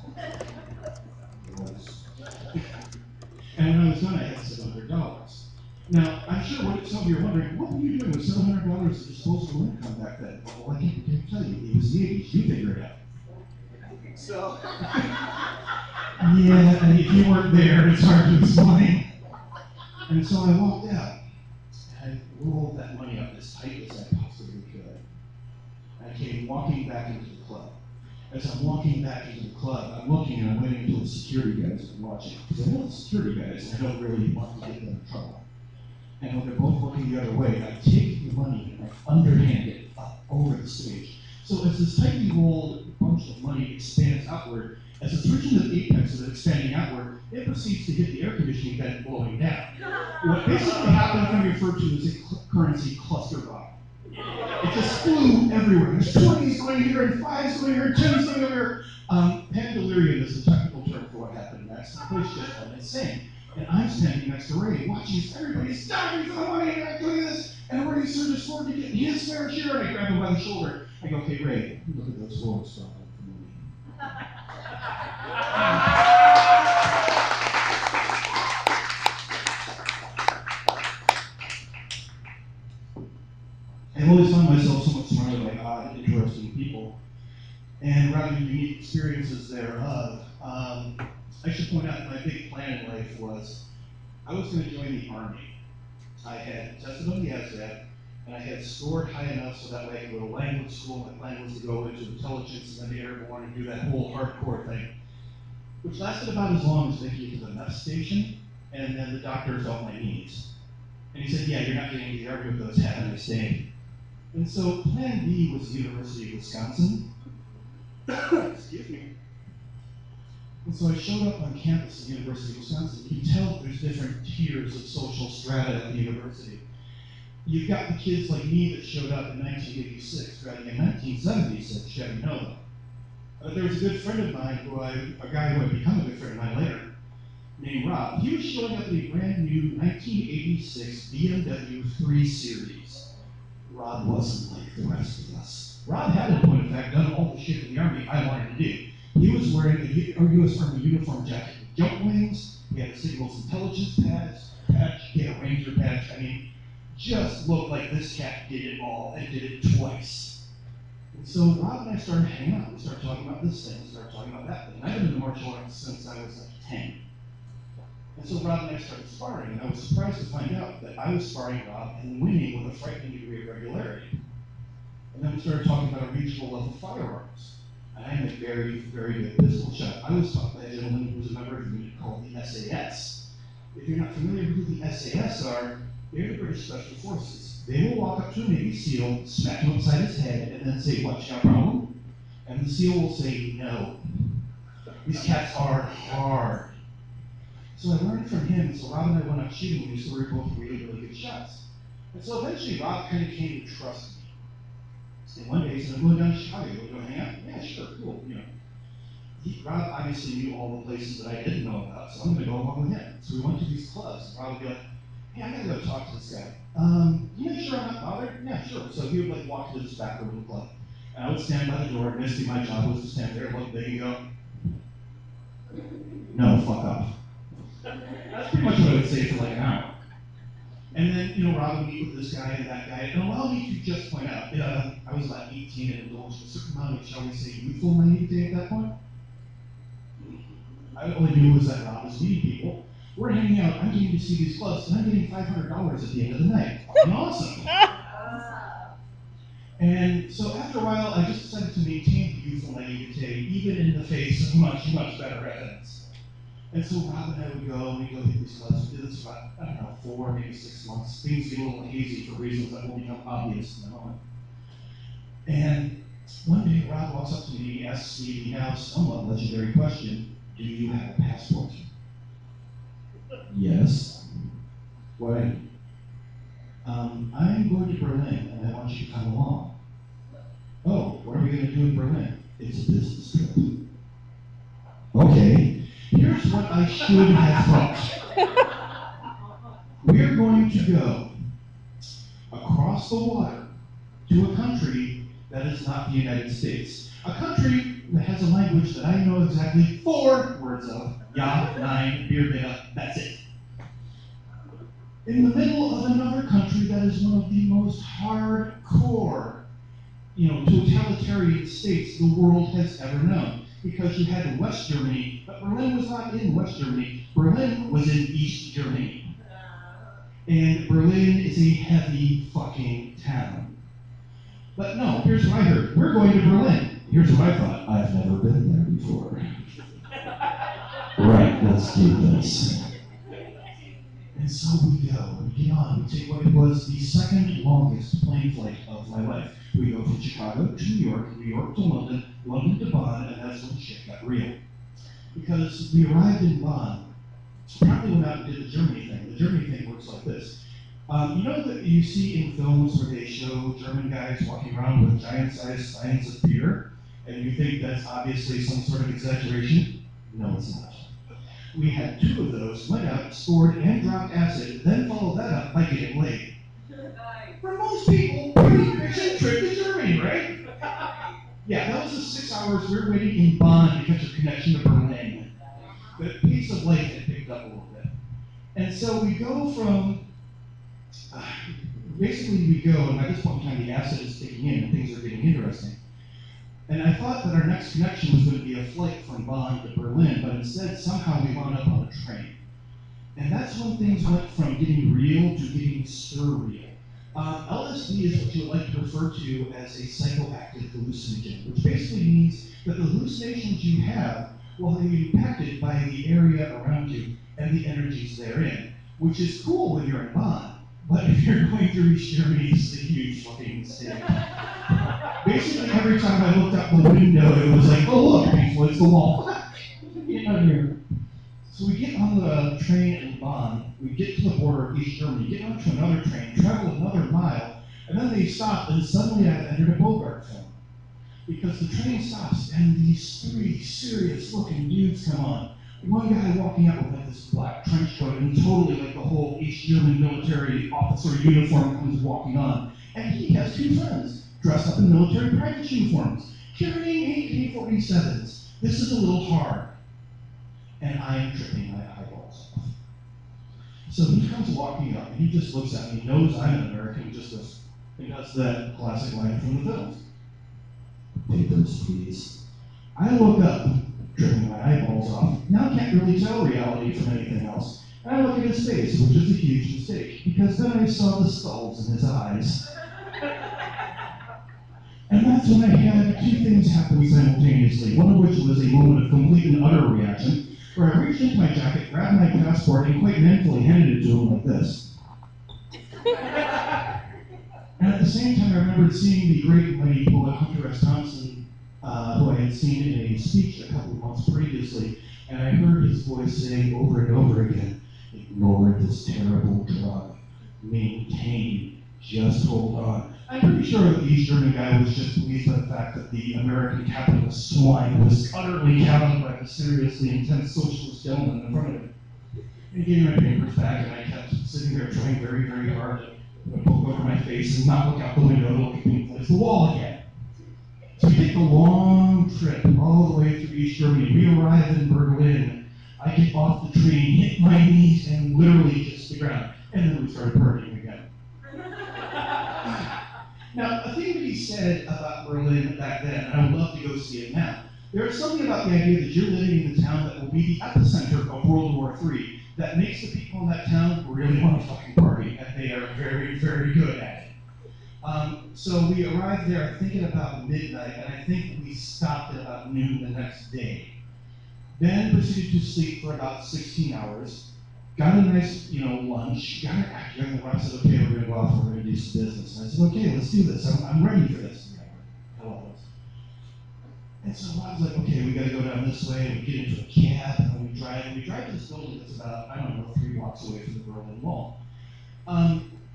And when I was done, I had $700. Now, I'm sure some of you are wondering, what were you doing with $700 of disposable income back then? Well, I can't tell you. It was the 80s. You figure it out. So, yeah, and if you weren't there, it's hard to explain. And so I walked out. I rolled that money up as tight as I possibly could. I came walking back into the club. As I'm walking back into the club, I'm looking and I'm waiting until the security guys are watching. Because I know the security guys, and I don't really want to get them in trouble. And when they're both looking the other way, I take the money and I underhand it up over the stage. So as this tightly rolled bunch of money expands outward, as it's reaching the apex of it expanding outward, it proceeds to hit the air conditioning vent blowing down. What basically happened can be referred to as a currency cluster bomb. It just flew everywhere. There's 20s going here, and 5s going here, and 10s going over here. Pandalirium is the technical term for what happened next. The place just went insane. And I'm standing next to Ray, watching as everybody's diving for the money, and I'm doing this, and Ray's sort of sworn to get his fair share, and I grab him by the shoulder. I go, hey Ray, look at those wolves for money. and rather unique experiences thereof. I should point out that my big plan in life was I was going to join the Army. I had tested on the ASVAB, and I had scored high enough so that way I could go to language school. My plan was to go into intelligence and then airborne and do that whole hardcore thing, which lasted about as long as making it to the mess station, and then the doctor felt my needs. And he said, yeah, you're not getting into the Army with those, have a nice day. And so plan B was the University of Wisconsin. Excuse me. And so I showed up on campus at the University of Wisconsin. You can tell there's different tiers of social strata at the university. You've got the kids like me that showed up in 1986, graduating in 1976, Chevy Nova. There was a good friend of mine, a guy who had become a good friend of mine later, named Rob. He was showing up in a brand new 1986 BMW 3 Series. Rob wasn't like the rest of us. Rob had, in point of fact, done all the shit in the Army I wanted to do. He was wearing a U.S. Army uniform jacket with jump wings. He had a signals intelligence patch. He had a ranger patch. I mean, just looked like this cat did it all and did it twice. And so Rob and I started hanging out. We started talking about this thing. We started talking about that thing. I've been in the martial arts since I was like 10. And so Rob and I started sparring, and I was surprised to find out that I was sparring Rob and winning with a frightening degree of regularity. And then we started talking about a regional level firearms. And I am a very, very good pistol shot. I was taught by a gentleman who was a member of a unit called the SAS. If you're not familiar with who the SAS are, they're the British Special Forces. They will walk up to a Navy SEAL, smack him upside his head, and then say, "What's your problem?" And the SEAL will say, "No." These cats are hard. So I learned from him, so Rob and I went out shooting, and so we were both really, really good shots. And so eventually Rob kind of came to trust me. And one day he said, "I'm going down to Chicago, we're going to hang out." "Yeah, sure, cool, you know." Rob obviously knew all the places that I didn't know about, so I'm going to go along with him. So we went to these clubs, and Rob would be like, "Hey, I gotta go talk to this guy. You make sure I'm not bothered?" "Yeah, sure." So he would like walk to this back room of the club. And I would stand by the door, and basically my job was to stand there, look big and go, "No, fuck off." That's pretty much what I would say for like an hour. And then, Rob would meet with this guy and that guy. And allow me to just point out, I was about 18 and indulged a certain amount of, shall we say, youthful naivete at that point. I only knew was that Rob was meeting people. We're hanging out, I'm getting to see these clubs, and I'm getting $500 at the end of the night. Fucking awesome. And so after a while, I just decided to maintain the youthful naivete, even in the face of much, much better evidence. And so Rob and I would go, and we'd go hit these clubs. We did this for about, 4, maybe 6 months. Things get a little hazy for reasons that will become obvious in a moment. And one day, Rob walks up to me, he asks me the now somewhat legendary question, "Do you have a passport?" "Yes." "Why?" "I'm going to Berlin, and I want you to come along." "Oh, what are we going to do in Berlin?" "It's a business trip." "Okay. Here's what I should have thought. We're going to go across the water to a country that is not the United States. A country that has a language that I know exactly 4 words of. Ja, nein, beer, bitte, that's it. In the middle of another country that is one of the most hardcore, totalitarian states the world has ever known. Because you had West Germany, but Berlin was not in West Germany. Berlin was in East Germany. And Berlin is a heavy fucking town. But no, here's what I heard. We're going to Berlin. Here's what I thought. I've never been there before. Right, let's do this. And so we go, we get on, we take what it was the second longest plane flight of my life. We go from Chicago to New York to London, London to Bonn, and that's when shit got real. Because we arrived in Bonn, probably went out and did the Germany thing. The Germany thing works like this. You know that you see in films where they show German guys walking around with giant-sized signs of beer, and you think that's obviously some sort of exaggeration? No, it's not. We had 2 of those, went out, scored, and dropped acid, then followed that up by getting laid. For most people, pretty efficient trip to Germany, right? Yeah, that was the 6 hours we were waiting in Bonn to catch a connection to Berlin. The pace of life had picked up a little bit. And so we go from, basically we go, and by this point in time the acid is kicking in and things are getting interesting. And I thought that our next connection was going to be a flight from Bonn to Berlin, but instead somehow we wound up on a train. And that's when things went from getting real to getting surreal. LSD is what you would like to refer to as a psychoactive hallucinogen, which basically means that the hallucinations you have will be impacted by the area around you and the energies therein, which is cool when you're in Bonn, but if you're going through East Germany, this is a huge fucking mistake. Basically, every time I looked out the window, it was like, oh look, it's the wall. Get out of here. So we get on the train in Bonn, we get to the border of East Germany, get onto another train, travel another mile, and then they stop, and suddenly I've entered a Bogart film. Because the train stops, and these three serious-looking dudes come on. One guy walking out with like this black trench coat, and totally like the whole East German military officer uniform comes walking on. And he has two friends, dressed up in military private uniforms, carrying AK-47s. This is a little hard. And I am tripping my eyeballs off. So he comes walking up, and he just looks at me, knows I'm an American, just goes, and that's that classic line from the films. Papers, please. I look up, tripping my eyeballs off. Now I can't really tell reality from anything else. And I look at his face, which is a huge mistake, because then I saw the skulls in his eyes. And that's when I had two things happen simultaneously, one of which was a moment of complete and utter reaction, where I reached into my jacket, grabbed my passport, and quite manfully handed it to him like this. And at the same time, I remembered seeing the great and mighty poet Hunter S. Thompson, who I had seen in a speech a couple of months previously, and I heard his voice saying over and over again, ignore this terrible drug, maintain, just hold on. I'm pretty sure that the East German guy was just pleased by the fact that the American capitalist swine was utterly cowed by the seriously intense socialist gentleman in front of him. And he gave me my papers back, and I kept sitting there trying very, very hard to poke over my face and not look out the window to look at me against the wall again. So we take a long trip all the way through East Germany. We arrive in Berlin. I get off the train, hit my knees, and literally hits the ground. And then we started partying again. Now, a thing to be said about Berlin back then, and I would love to go see it now, there is something about the idea that you're living in the town that will be the epicenter of World War III that makes the people in that town really want to fucking party, and they are very, very good at it. So we arrived there thinking about midnight, and I think we stopped at about noon the next day. Then proceeded to sleep for about 16 hours. Got a nice, lunch. Got it after, and the wife said, okay, we're gonna go off, we're gonna do some business. And I said, okay, let's do this. I'm ready for this. And so I was like, okay, we gotta go down this way, and we get into a cab, and we drive to this building that's about, 3 blocks away from the Berlin Wall.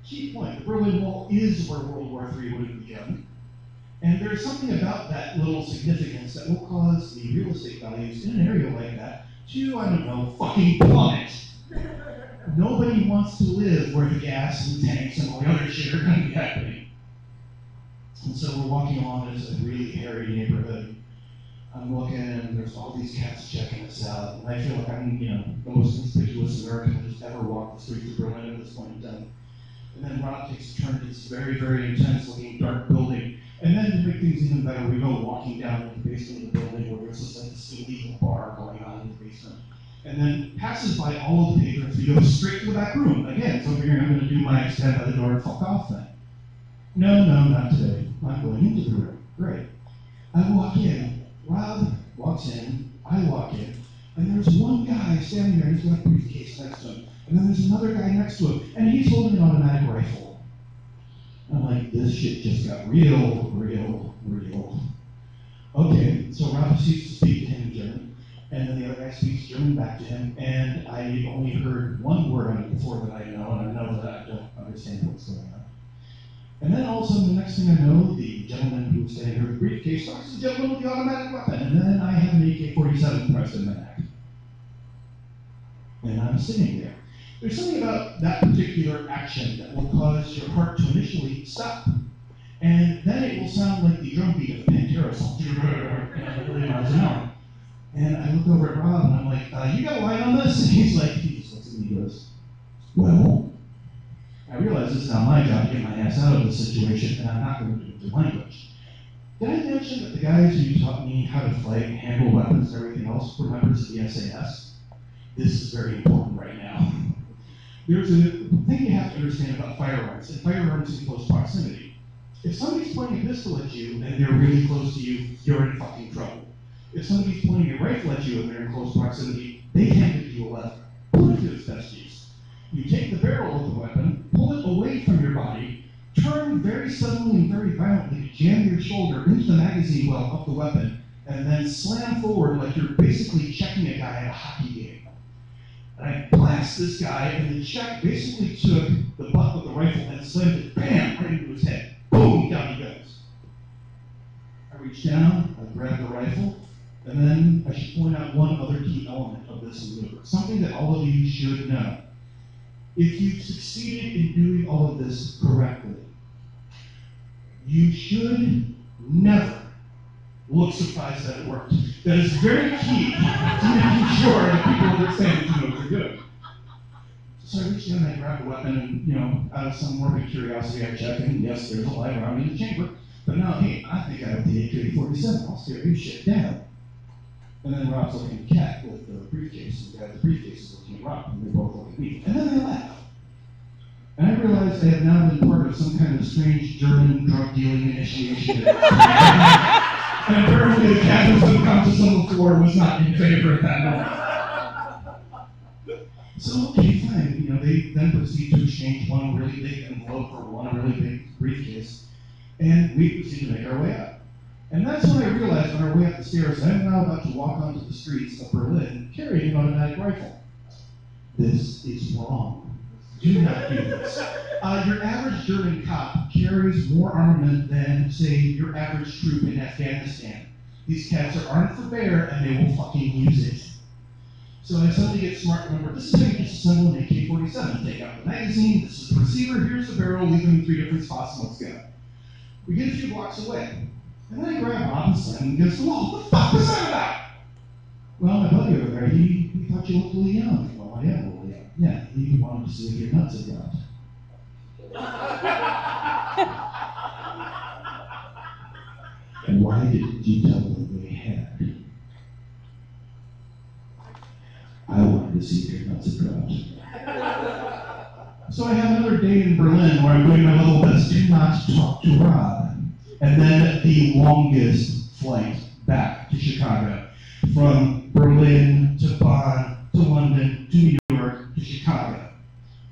Key point, the Berlin Wall is where World War III would have begun. And there's something about that little significance that will cause the real estate values in an area like that to, fucking plummet. Nobody wants to live where the gas and tanks and all the other shit are going to be happening. And so we're walking along this really hairy neighborhood. I'm looking, and there's all these cats checking us out. And I feel like I'm, the most conspicuous American who's ever walked the streets of Berlin at this point in time. And then Rob takes a turn to this very, very intense-looking dark building. And then to make things even better, we go walking down to the basement of the building where there's this illegal bar going on in the basement. And then passes by all of the patrons. We go straight to the back room. Again, so I'm figuring I'm going to do my stand by the door and fuck off thing. No, not today. I'm going into the room. Great. I walk in. Rob walks in. I walk in. And there's one guy standing there. He's got a briefcase next to him. And then there's another guy next to him. And he's holding an automatic rifle. I'm like, this shit just got real. Okay, so Rob proceeds to speak to him in German. And then the other guy speaks German back to him, and I only heard one word on it before that I know, and I know that I don't understand what's going on. And then all of a sudden, the next thing I know, the gentleman who was standing here with the briefcase talks to the gentleman with the automatic weapon, and then I have an AK-47 pressed in my neck. And I'm sitting there. There's something about that particular action that will cause your heart to initially stop. And then it will sound like the drum beat of a Pantera song, a million miles an hour. And I look over at Rob, and I'm like, you got a line on this? And he just looks at me and goes, well, I realize it's not my job to get my ass out of this situation, and I'm not going to do it through language. Did I mention that the guys who taught me how to fight, handle weapons, and everything else were members of the SAS? This is very important right now. There's a thing you have to understand about firearms, and firearms in close proximity. If somebody's pointing a pistol at you and they're really close to you, you're in fucking trouble. If somebody's pointing a rifle at you and they're in close proximity, they can't give you a left. Pull it to its best use. You take the barrel of the weapon, pull it away from your body, turn very suddenly and very violently to jam your shoulder into the magazine well of the weapon, and then slam forward like you're basically checking a guy at a hockey game. And I blast this guy, and the check basically took the butt of the rifle and slammed it, bam, right into his head. Boom, down he goes. I reach down, I grab the rifle, and then I should point out one other key element of this maneuver, something that all of you should know. If you've succeeded in doing all of this correctly, you should never look surprised that it worked. That is very key to making sure that people understand that you know what you're doing. So I reached in and I grabbed the weapon and, out of some morbid curiosity, I checked and yes, there's a live round in the chamber. But now, hey, I think I have the AK-47. I'll scare you shit down. And then Rob's looking at the cat with the briefcase, and the guy with the briefcase is looking at Rob, and they both look at me. And then they laugh. And I realized I have now been part of some kind of strange German drug dealing initiation. And apparently the cat who's unconscious on the floor was not in favor at that moment. So, okay, fine. They then proceed to exchange one really big envelope for one really big briefcase. And we proceed to make our way up. And that's when I realized on our way up the stairs, I'm now about to walk onto the streets of Berlin carrying an automatic rifle. This is wrong. Do not do this. Your average German cop carries more armament than, say, your average troop in Afghanistan. These cats are armed for bear, and they will fucking use it. So I suddenly get smart and remember, this is how you disassemble an AK-47. Take out the magazine, this is the receiver, here's the barrel, leave them in 3 different spots, and let's go. We get a few blocks away. And then I grab Bob and slam him against the wall. What the fuck was that about? Well, my buddy over there, he thought you looked a little young. Well, I am a little young. Yeah, he wanted to see if your nuts had dropped. And why didn't you tell them they had? I wanted to see if your nuts had dropped. So I have another day in Berlin where I'm doing my level best to not talk to Rob. And then the longest flight back to Chicago, from Berlin to Bonn to London to New York to Chicago.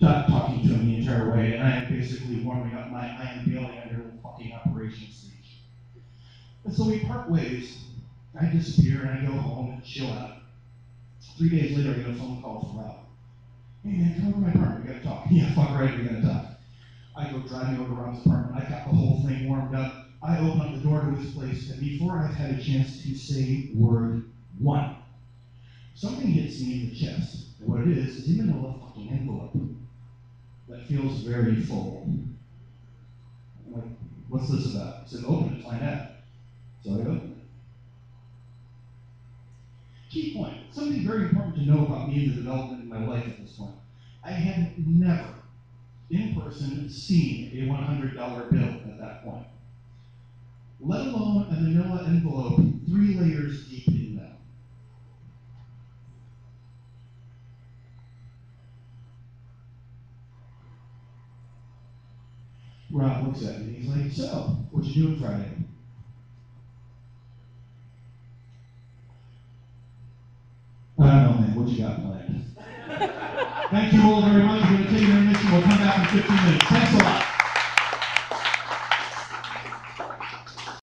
Not talking to him the entire way, and I am basically warming up my I am bailing under the fucking operation speech. And so we part ways. I disappear and I go home and chill out. 3 days later, I get a phone call from Rob. Hey man, come over to my apartment, we gotta talk. Yeah, fuck right, we gotta talk. I go driving over to Rob's apartment, I got the whole thing warmed up. I open up the door to his place, and before I've had a chance to say word one, something hits me in the chest. And what it is a manila fucking envelope that feels very full. I'm like, what's this about? He said, open it, find out. So I opened it. Key point, something very important to know about me and the development in my life at this point. I had never, in person, seen a $100 bill at that point. Let alone a manila envelope 3 layers deep in them. Rob looks at me, he's like, so, what you doing Friday? I don't know, man, what you got planned? Thank you all very much. We're going to take your intermission. We'll come back in 15 minutes. Thanks a lot.